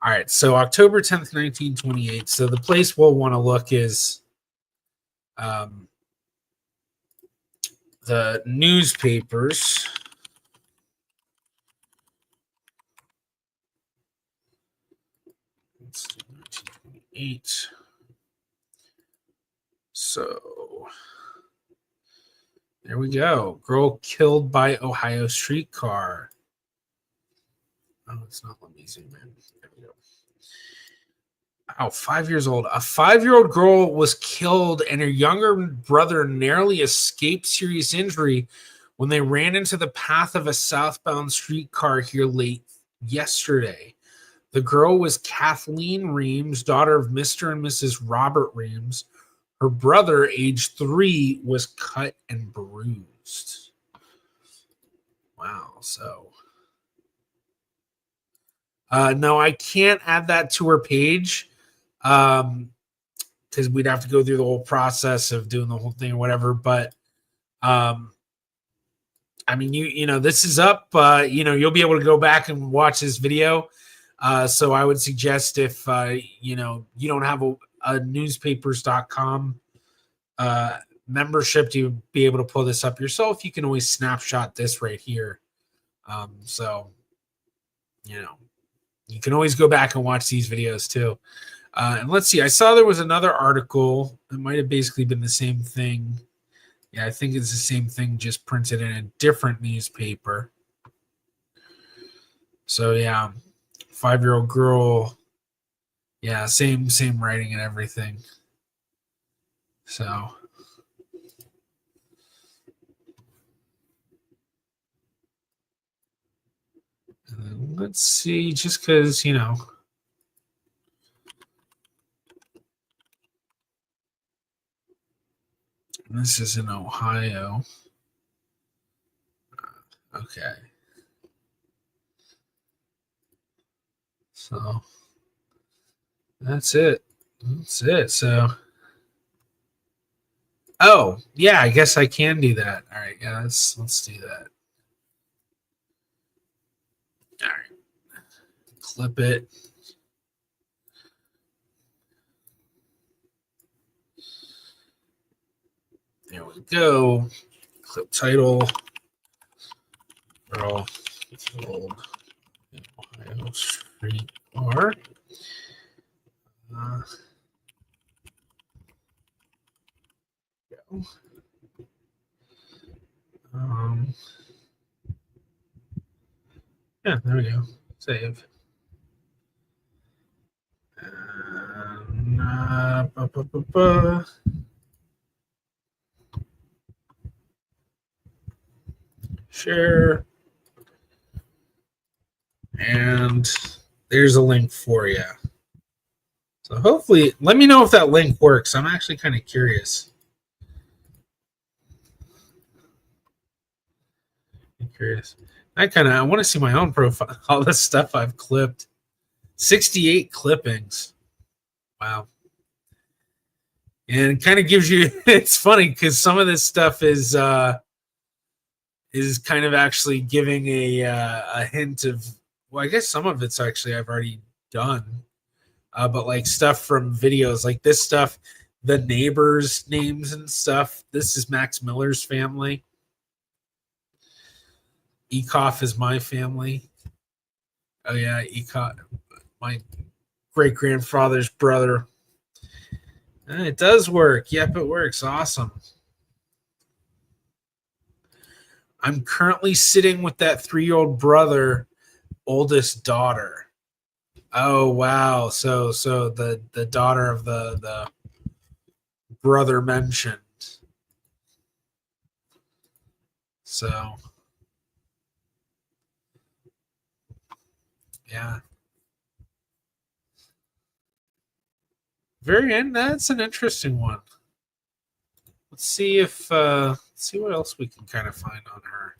All right, so October 10th, 1928. So the place we'll want to look is the newspapers. Let's see, 1928. So there we go. Girl killed by Ohio streetcar. Oh, it's not. Let me zoom in. There we go. Wow, 5 years old. A 5-year-old girl was killed, and her younger brother narrowly escaped serious injury when they ran into the path of a southbound streetcar here late yesterday. The girl was Kathleen Reams, daughter of Mr. and Mrs. Robert Reams. Her brother, age 3, was cut and bruised. Wow, so... no, I can't add that to her page because we'd have to go through the whole process of doing the whole thing or whatever. But I mean, you know, this is up. You know, you'll be able to go back and watch this video. So I would suggest if you know you don't have a newspapers.com membership to be able to pull this up yourself, you can always snapshot this right here. So you know. You can always go back and watch these videos too. And let's see. I saw there was another article. It might have basically been the same thing. Yeah, I think it's the same thing, just printed in a different newspaper. So yeah, 5-year-old girl. Yeah, same writing and everything. So. Let's see, just because, you know. This is in Ohio. Okay. So that's it. That's it. So, oh, yeah, I guess I can do that. All right, yeah, let's do that. All right. Clip it. There we go. Clip title. Girl killed in Ohio street car. Yeah, there we go. Save. Share. And there's a link for you. So hopefully, let me know if that link works. I'm actually kind of curious. I want to see my own profile. All this stuff I've clipped. 68 clippings. Wow. And it kind of gives you, it's funny because some of this stuff is kind of actually giving a hint of, well, I guess some of it's actually I've already done. But like stuff from videos, like this stuff, the neighbors' names and stuff. This is Max Miller's family. Ekoff is my family. Oh yeah, Ekoff, my great grandfather's brother. It does work. Yep, it works. Awesome. I'm currently sitting with that 3-year-old brother, oldest daughter. Oh wow! So the daughter of the brother mentioned. So yeah. Very end. That's an interesting one. Let's see if see what else we can kind of find on her.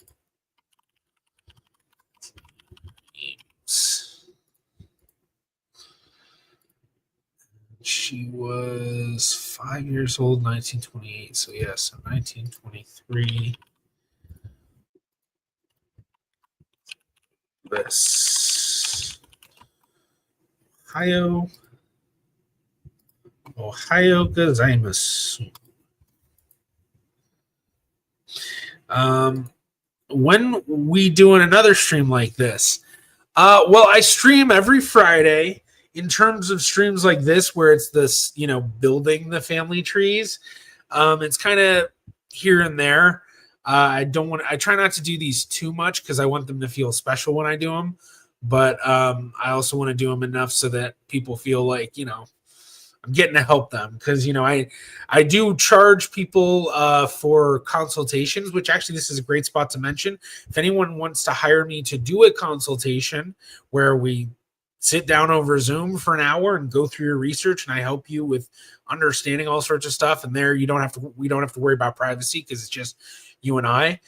She was 5 years old, 1928. So yes, 1923. This Ohio gozaimasu. When we doing another stream like this? Well, I stream every Friday. In terms of streams like this, where it's this, building the family trees, it's kind of here and there. I try not to do these too much because I want them to feel special when I do them. But I also want to do them enough so that people feel like, I'm getting to help them because, I do charge people for consultations, which actually this is a great spot to mention. If anyone wants to hire me to do a consultation where we sit down over Zoom for an hour and go through your research, and I help you with understanding all sorts of stuff. And there, we don't have to worry about privacy because it's just you and I.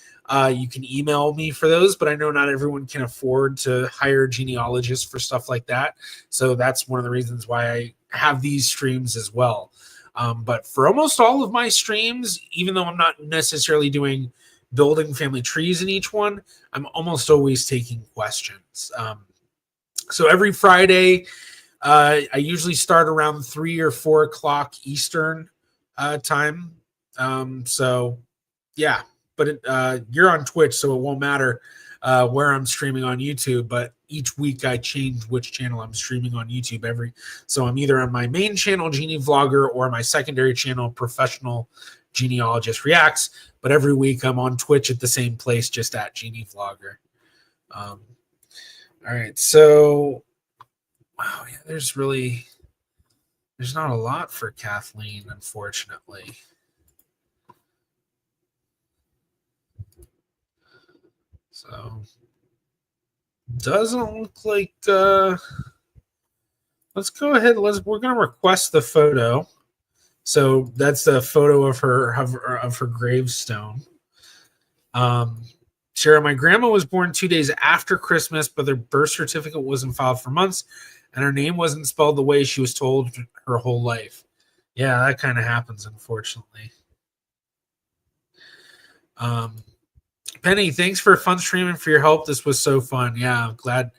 You can email me for those, but I know not everyone can afford to hire genealogists for stuff like that. So that's one of the reasons why I have these streams as well. But for almost all of my streams, even though I'm not necessarily doing building family trees in each one, I'm almost always taking questions. So every Friday, I usually start around 3 or 4 o'clock Eastern time. So yeah, but you're on Twitch, so it won't matter where I'm streaming on YouTube. But each week I change which channel I'm streaming on YouTube. So I'm either on my main channel, Genie Vlogger, or my secondary channel, Professional Genealogist Reacts. But every week I'm on Twitch at the same place, just at Genie Vlogger. All right, so wow, yeah, there's not a lot for Kathleen, unfortunately. So doesn't look like let's go ahead. We're gonna request the photo. So that's the photo of her gravestone. Sarah, my grandma was born 2 days after Christmas, but their birth certificate wasn't filed for months, and her name wasn't spelled the way she was told her whole life. Yeah, that kind of happens, unfortunately. Penny, thanks for a fun stream and for your help. This was so fun. Yeah, I'm glad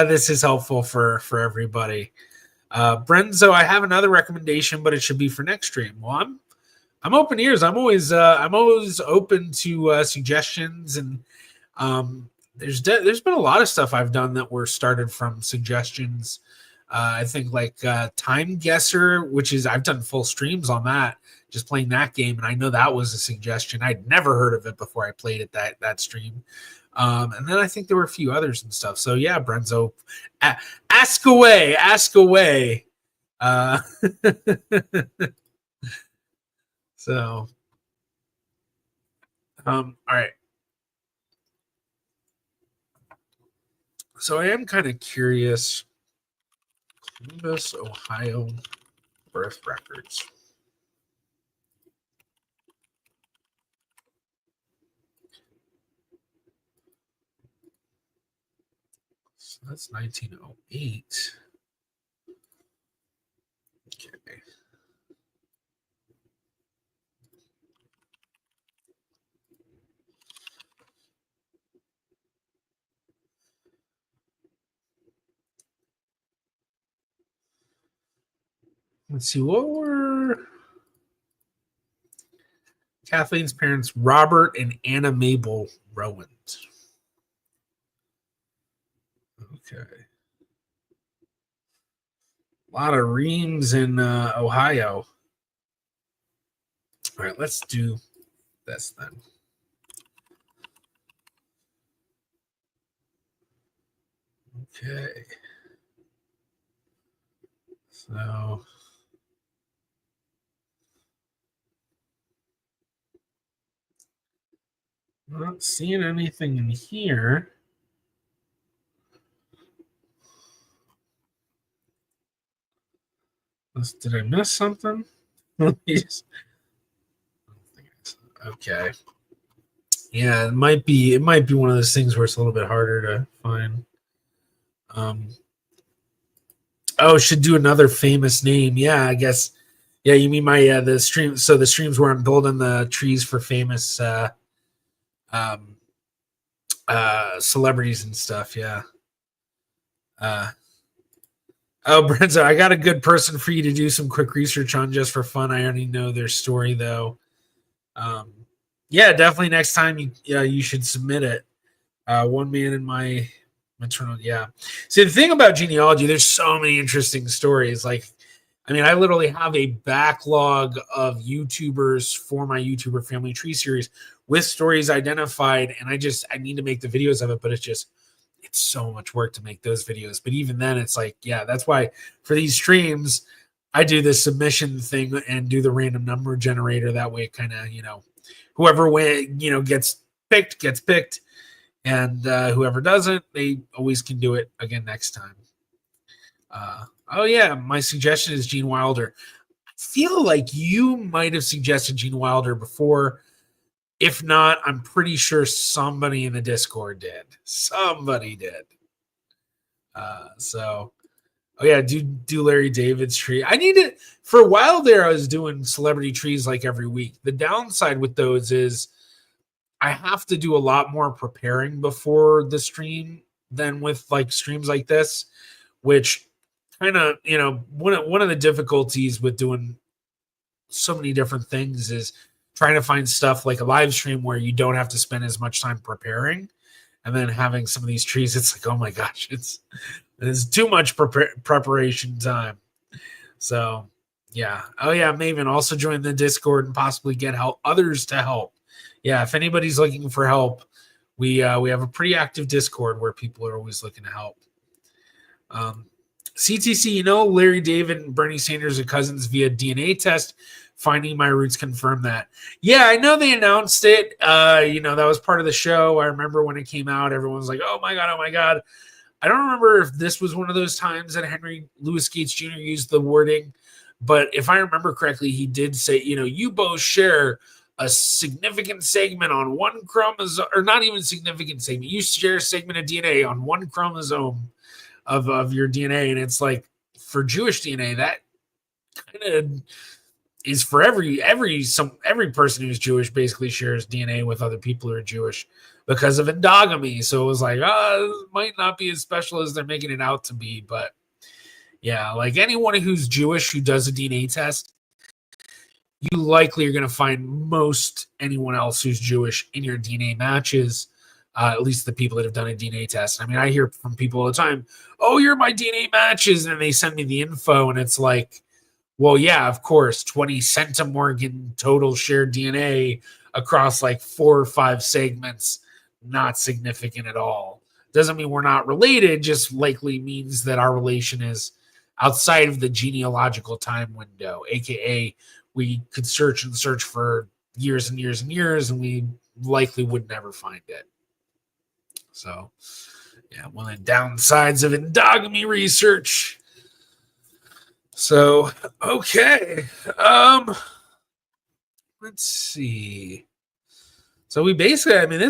this is helpful for everybody. Brenzo, I have another recommendation, but it should be for next stream. Well, I'm open ears. I'm always open to suggestions, and there's been a lot of stuff I've done that were started from suggestions I think like Time Guesser, which is I've done full streams on that, just playing that game, and I know that was a suggestion. I'd never heard of it before I played it that stream. And then I think there were a few others and stuff. So yeah, Brenzo, ask away, ask away. So, all right. So I am kind of curious. Columbus, Ohio birth records. So that's 1908. Okay. Let's see, what were Kathleen's parents, Robert and Anna Mabel Rowand? Okay. A lot of Reams in Ohio. All right, let's do this then. Okay. So not seeing anything in here. Did I miss something? Okay. Yeah, it might be one of those things where it's a little bit harder to find. Should do another famous name. Yeah, I guess. Yeah, you mean my the stream? So the streams where I'm building the trees for famous celebrities and stuff. Yeah. Brenzo, I got a good person for you to do some quick research on just for fun. I already know their story though. Yeah, definitely next time you should submit it. One man in my maternal. Yeah. See, the thing about genealogy, there's so many interesting stories. Like, I mean, I literally have a backlog of YouTubers for my YouTuber family tree series with stories identified, and I need to make the videos of it, but it's so much work to make those videos. But even then, it's like, yeah, that's why for these streams, I do the submission thing and do the random number generator. That way, kind of, whoever gets picked, and whoever doesn't, they always can do it again next time. Oh yeah, my suggestion is Gene Wilder. I feel like you might have suggested Gene Wilder before. If not, I'm pretty sure somebody in the Discord did. Somebody did. Oh yeah, do Larry David's tree. I need to. For a while there, I was doing celebrity trees like every week. The downside with those is I have to do a lot more preparing before the stream than with like streams like this, which kind of, one of the difficulties with doing so many different things is trying to find stuff like a live stream where you don't have to spend as much time preparing, and then having some of these trees, it's like, oh my gosh, it's too much preparation time. So yeah. Oh yeah, Maven, also join the Discord and possibly get others to help. Yeah, if anybody's looking for help, we have a pretty active Discord where people are always looking to help. CTC, Larry David and Bernie Sanders are cousins via DNA test. Finding My Roots confirmed that. Yeah, I know they announced it. That was part of the show. I remember when it came out, everyone was like, oh my God. I don't remember if this was one of those times that Henry Louis Gates Jr. used the wording, but if I remember correctly, he did say, you both share a significant segment on one chromosome, or not even significant segment. You share a segment of DNA on one chromosome of your DNA. And it's like, for Jewish DNA, that kind of is for every person who's Jewish basically shares DNA with other people who are Jewish because of endogamy. So it was like, it might not be as special as they're making it out to be. But yeah, like anyone who's Jewish who does a DNA test, you likely are going to find most anyone else who's Jewish in your DNA matches. At least the people that have done a DNA test. I mean, I hear from people all the time, oh, you're my DNA matches. And they send me the info, and it's like, well, yeah, of course, 20 centimorgan total shared DNA across like 4 or 5 segments, not significant at all. Doesn't mean we're not related, just likely means that our relation is outside of the genealogical time window, aka we could search and search for years and years and years, and we likely would never find it. So, yeah, one of the downsides of endogamy research. So, okay. Let's see. So we basically, I mean,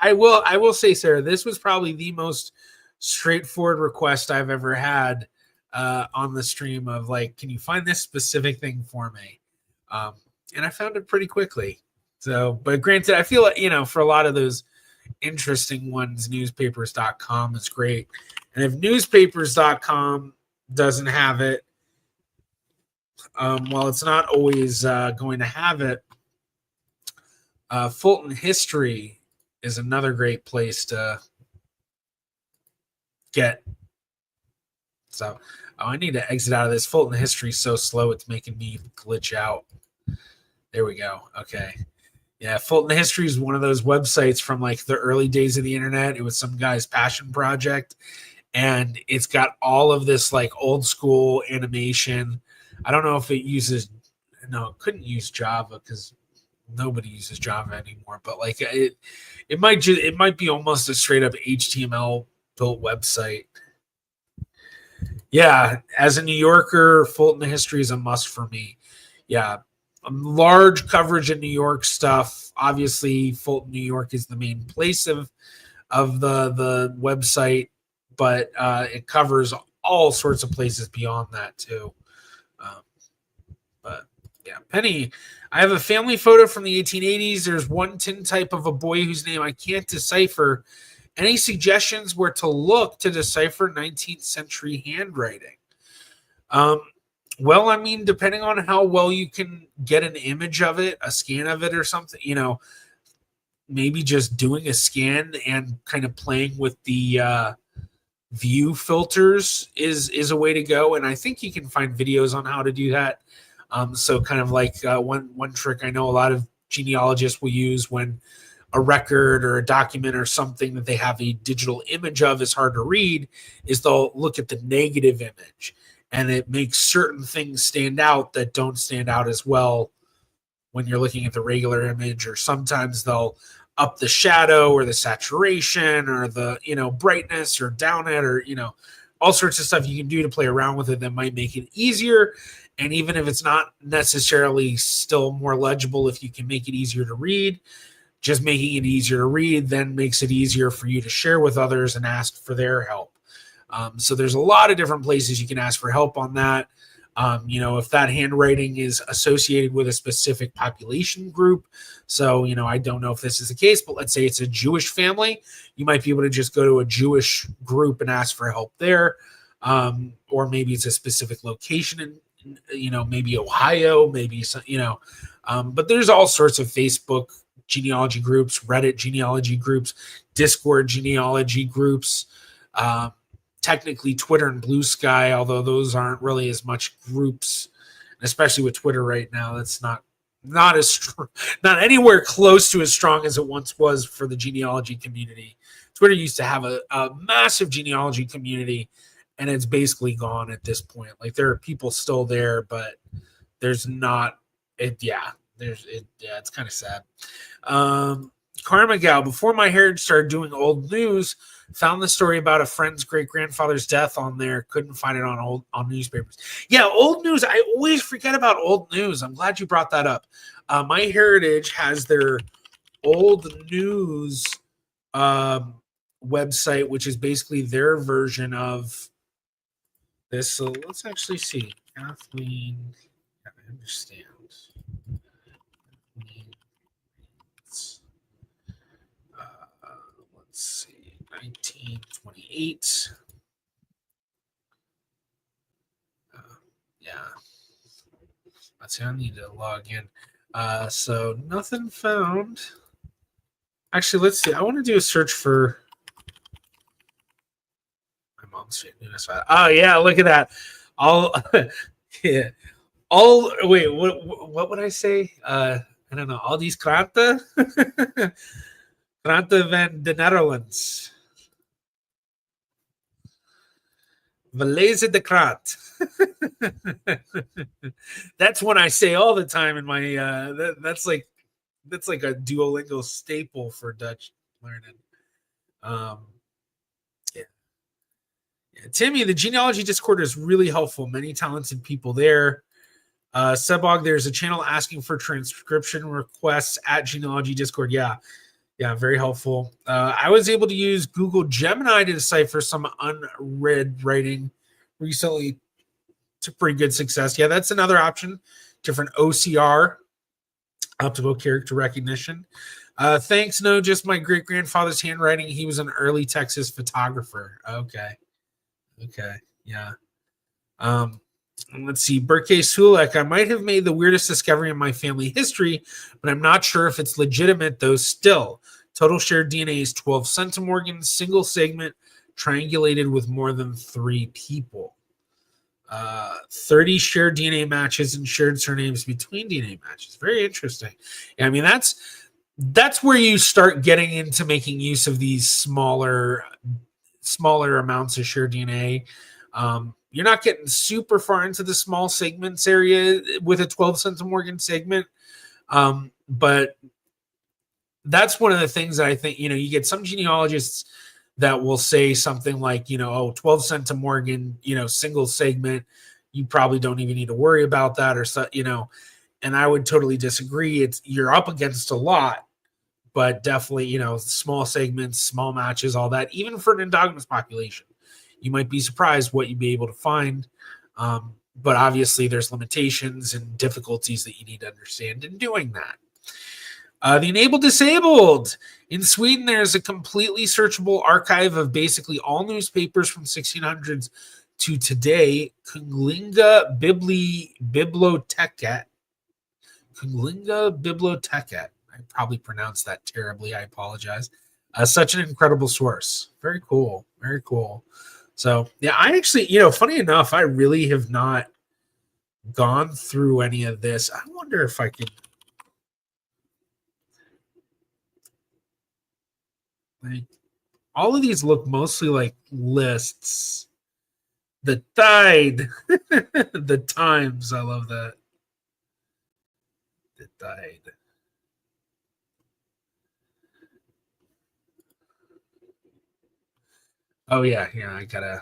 I will say, Sarah, this was probably the most straightforward request I've ever had on the stream of like, can you find this specific thing for me? And I found it pretty quickly. So, but granted, I feel like, for a lot of those interesting ones, newspapers.com is great. And if newspapers.com doesn't have it, well, it's not always going to have it. Fulton History is another great place to get. So, I need to exit out of this. Fulton History is so slow, it's making me glitch out. There we go. Okay. Yeah, Fulton History is one of those websites from like the early days of the internet. It was some guy's passion project, and it's got all of this like old school animation. I don't know if it uses, no, it couldn't use Java because nobody uses Java anymore. But like it might be almost a straight up HTML built website. Yeah, as a New Yorker, Fulton History is a must for me. Yeah, large coverage in New York stuff. Obviously, Fulton, New York is the main place of the website, but it covers all sorts of places beyond that too. But yeah, Penny, I have a family photo from the 1880s. There's one tintype of a boy whose name I can't decipher. Any suggestions where to look to decipher 19th century handwriting? Well, I mean, depending on how well you can get an image of it, a scan of it or something, maybe just doing a scan and kind of playing with the view filters is a way to go. And I think you can find videos on how to do that. So kind of like one trick I know a lot of genealogists will use when a record or a document or something that they have a digital image of is hard to read is they'll look at the negative image, and it makes certain things stand out that don't stand out as well when you're looking at the regular image. Or sometimes they'll up the shadow or the saturation or the brightness or down it, or all sorts of stuff you can do to play around with it that might make it easier. And even if it's not necessarily still more legible, if you can make it easier to read, just making it easier to read then makes it easier for you to share with others and ask for their help. So there's a lot of different places you can ask for help on that. If that handwriting is associated with a specific population group. So, I don't know if this is the case, but let's say it's a Jewish family. You might be able to just go to a Jewish group and ask for help there. Or maybe it's a specific location in, maybe Ohio, maybe, but there's all sorts of Facebook genealogy groups, Reddit genealogy groups, Discord genealogy groups, technically Twitter and Blue Sky, although those aren't really as much groups, especially with Twitter right now. That's not as strong, not anywhere close to as strong as it once was for the genealogy community. Twitter used to have a massive genealogy community, and it's basically gone at this point. Like there are people still there, but there's not it. Yeah, it's kind of sad. Karma Gal, before my heritage started doing old news, found the story about a friend's great grandfather's death on there. Couldn't find it on newspapers. Yeah, old news. I always forget about old news. I'm glad you brought that up. My heritage has their old news website, which is basically their version of this. So let's actually see. Kathleen, I understand. Let's see, 1928. Yeah, let's see. I need to log in. So nothing found. Actually, let's see. I want to do a search for my mom's Nunes Vaz. Oh yeah, look at that. All yeah. All wait, what would I say? I don't know. All these kranten, kranten van the Netherlands. We lezen de krant. That's one I say all the time in my. That's like a Duolingo staple for Dutch learning. Yeah. Timmy, the genealogy Discord is really helpful. Many talented people there. Sebog, there's a channel asking for transcription requests at Genealogy Discord. Yeah, very helpful. I was able to use Google Gemini to decipher some unread writing recently to pretty good success. Yeah, that's another option. Different OCR, optical character recognition. Thanks. No, just my great grandfather's handwriting. He was an early Texas photographer. Okay. Yeah. Let's see. Berkay Sulek. I might have made the weirdest discovery in my family history, but I'm not sure if it's legitimate, though. Still, total shared DNA is 12 centimorgans, single segment, triangulated with more than 3 people. 30 shared DNA matches and shared surnames between DNA matches. Very interesting. I mean, that's where you start getting into making use of these smaller amounts of shared DNA. You're not getting super far into the small segments area with a 12 centimorgan segment. But that's one of the things that I think, you get some genealogists that will say something like, 12 centimorgan, single segment, you probably don't even need to worry about that, or so, and I would totally disagree. You're up against a lot, but definitely, small segments, small matches, all that, even for an endogamous population. You might be surprised what you'd be able to find. But obviously there's limitations and difficulties that you need to understand in doing that. The enabled disabled. In Sweden, there's a completely searchable archive of basically all newspapers from 1600s to today. Kungliga Biblioteket. Kungliga Biblioteket. I probably pronounced that terribly. I apologize. Such an incredible source. Very cool. Very cool. So, yeah, I actually, funny enough, I really have not gone through any of this. I wonder if I could, like, all of these look mostly like lists. The Tide, the Times, I love that. The Tide. Oh yeah, I gotta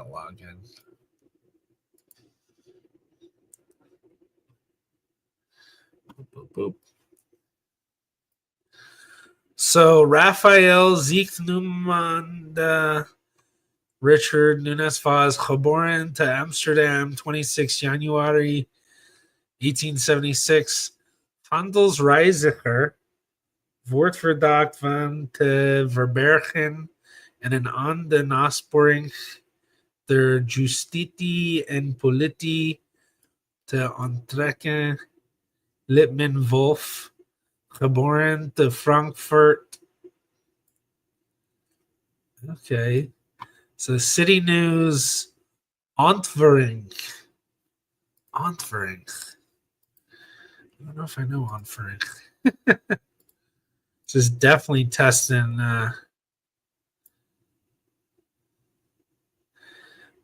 log in. Boop, boop, boop. So Raphael Zieknumand, Richard Nunes Vaz, geboren to Amsterdam, 26 January 1876. Handelsreiziger wordt verdacht van te verbergen en een aan de nasporing der justitie en politie te onttrekken. Lippmann Wolf, geboren te Frankfurt. Okay. So City News, Ontwering. I don't know if I know Ontwering. This is definitely testing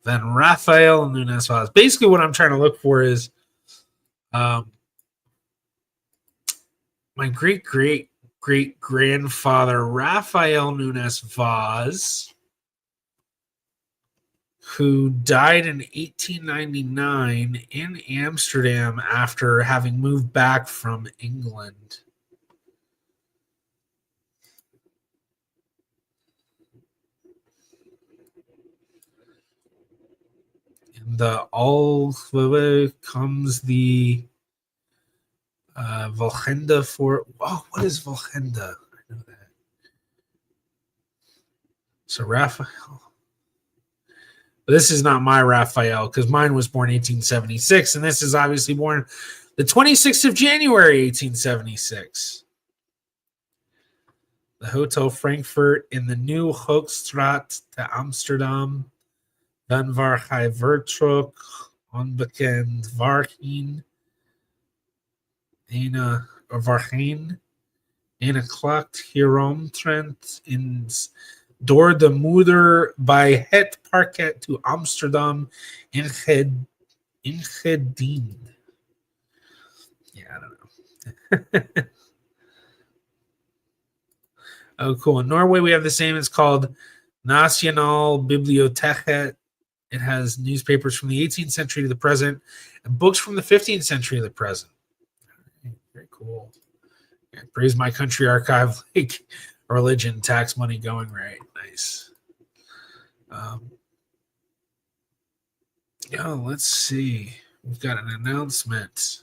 Then Raphael Nunes Vaz. Basically, what I'm trying to look for is my great grandfather Raphael Nunes Vaz, who died in 1899 in Amsterdam after having moved back from England. In the Alphabet comes the Volgende for. Oh, what is Volgende? I know that. So Raphael. But this is not my Raphael because mine was born 1876, and this is obviously born the 26th of January, 1876. the Hotel Frankfurt in the New Hoogstraat to Amsterdam. Dan waar hij vertrok, onbekend waarheen. Waarheen. Ene klacht hieromtrent door de moeder bij het parket to Amsterdam ingediend. Yeah, I don't know. Oh, cool. In Norway, we have the same. It's called National Biblioteket. It has newspapers from the 18th century to the present and books from the 15th century to the present. Very cool. Yeah, praise my country archive, like religion, tax money going right. Nice. Yeah, let's see. We've got an announcement.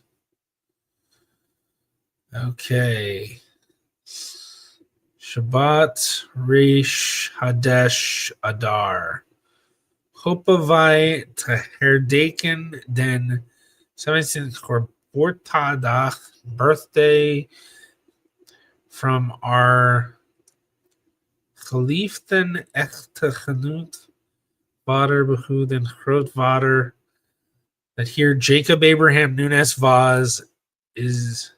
Okay. Shabbat Rish Hadesh Adar. Hopavai Teherdaken den 17th Geboortedag, birthday from our geliefden echtgenoot, vader begoed en grootvader. That here Jacob Abraham Nunes Vaz is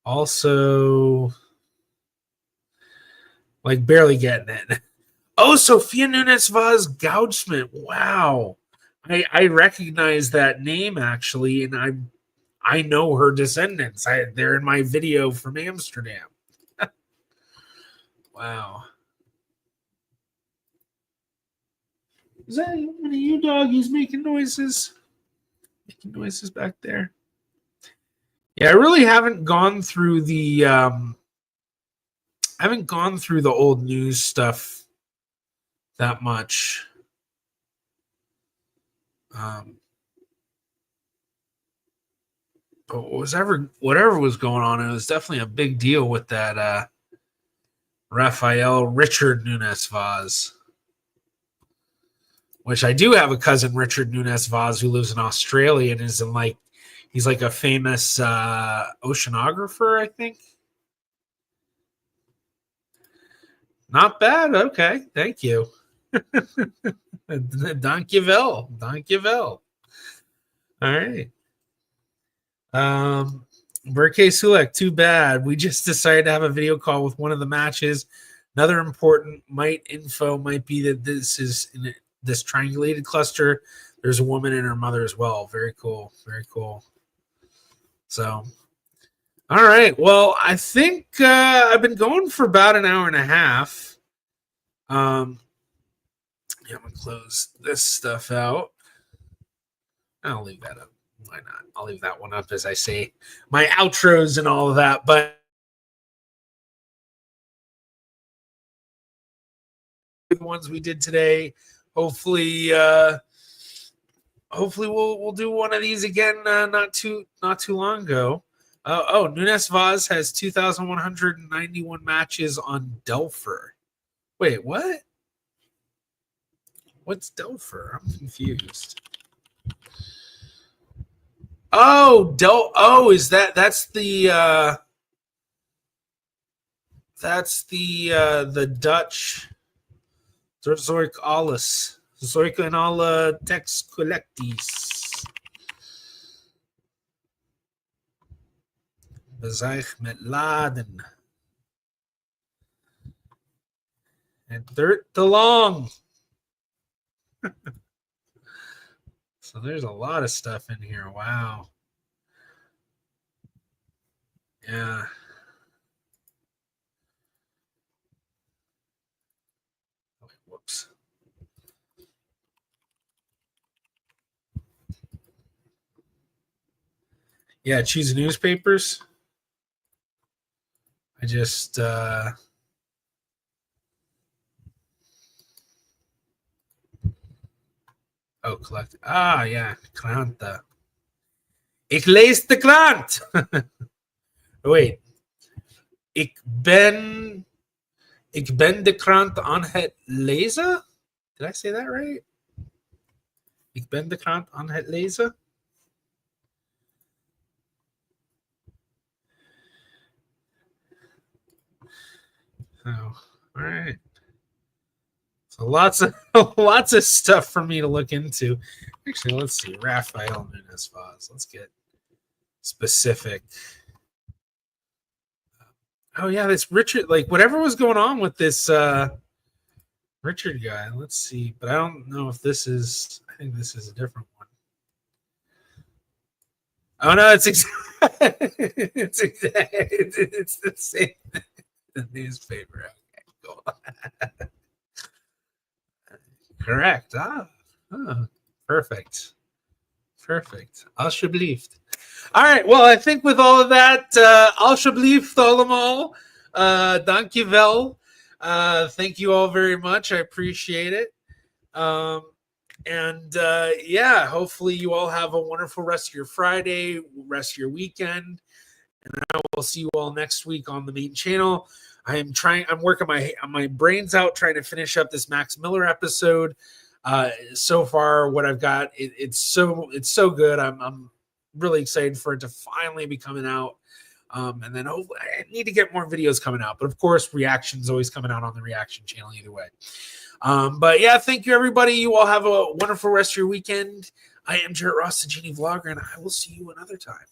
also like barely getting it. Oh, Sophia Nunes Vaz Goudsmith. Wow. I recognize that name actually, and I know her descendants. They're in my video from Amsterdam. Wow. Is that one of you doggies making noises? Making noises back there? Yeah, I really haven't gone through the old news stuff that much. But whatever was going on, it was definitely a big deal with that Raphael Richard Nunes Vaz. Which I do have a cousin, Richard Nunes Vaz, who lives in Australia and is he's like a famous oceanographer, I think. Not bad. Okay, thank you. Dankjewel. All right. Berke Sulek, too bad. We just decided to have a video call with one of the matches. Another important info might be that this is in this triangulated cluster. There's a woman and her mother as well. Very cool. Very cool. So, all right. Well, I think I've been going for about an hour and a half. I'm going to close this stuff out. I'll leave that up. Why not? I'll leave that one up as I say my outros and all of that. But the ones we did today, hopefully we'll do one of these again not too long ago. Nunes Vaz has 2,191 matches on Delpher. Wait, what? What's Delpher? I'm confused. Is that's the Dutch Zork alles. Zork en alle tekst collecties. Bezeig met laden. And dirt te long. So there's a lot of stuff in here. Wow. Yeah. Whoops. Yeah, choose newspapers. I just collect. Ja, kranten. Ik lees de krant. Wait. Ik ben de krant aan het lezen. Did I say that right? Ik ben de krant aan het lezen. Oh, all right. So lots of stuff for me to look into. Actually, let's see. Rafael Nunez Vaz. Let's get specific. Oh yeah, this Richard, like whatever was going on with this Richard guy. Let's see, but I don't know if this is. I think this is a different one. Oh no, it's it's the same the newspaper. Okay, cool. Correct. Perfect. Perfect. Alsjeblieft. All right. Well, I think with all of that, alsjeblieft allemaal. Dankjewel. Thank you all very much. I appreciate it. Yeah, hopefully you all have a wonderful rest of your Friday, rest of your weekend. And I will see you all next week on the main channel. I'm working my brains out trying to finish up this Max Miller episode. So far, what I've got, it's so good. I'm really excited for it to finally be coming out. And then hopefully I need to get more videos coming out. But of course, reactions always coming out on the reaction channel either way. But yeah, thank you everybody. You all have a wonderful rest of your weekend. I am Jarrett Ross, the Genie Vlogger, and I will see you another time.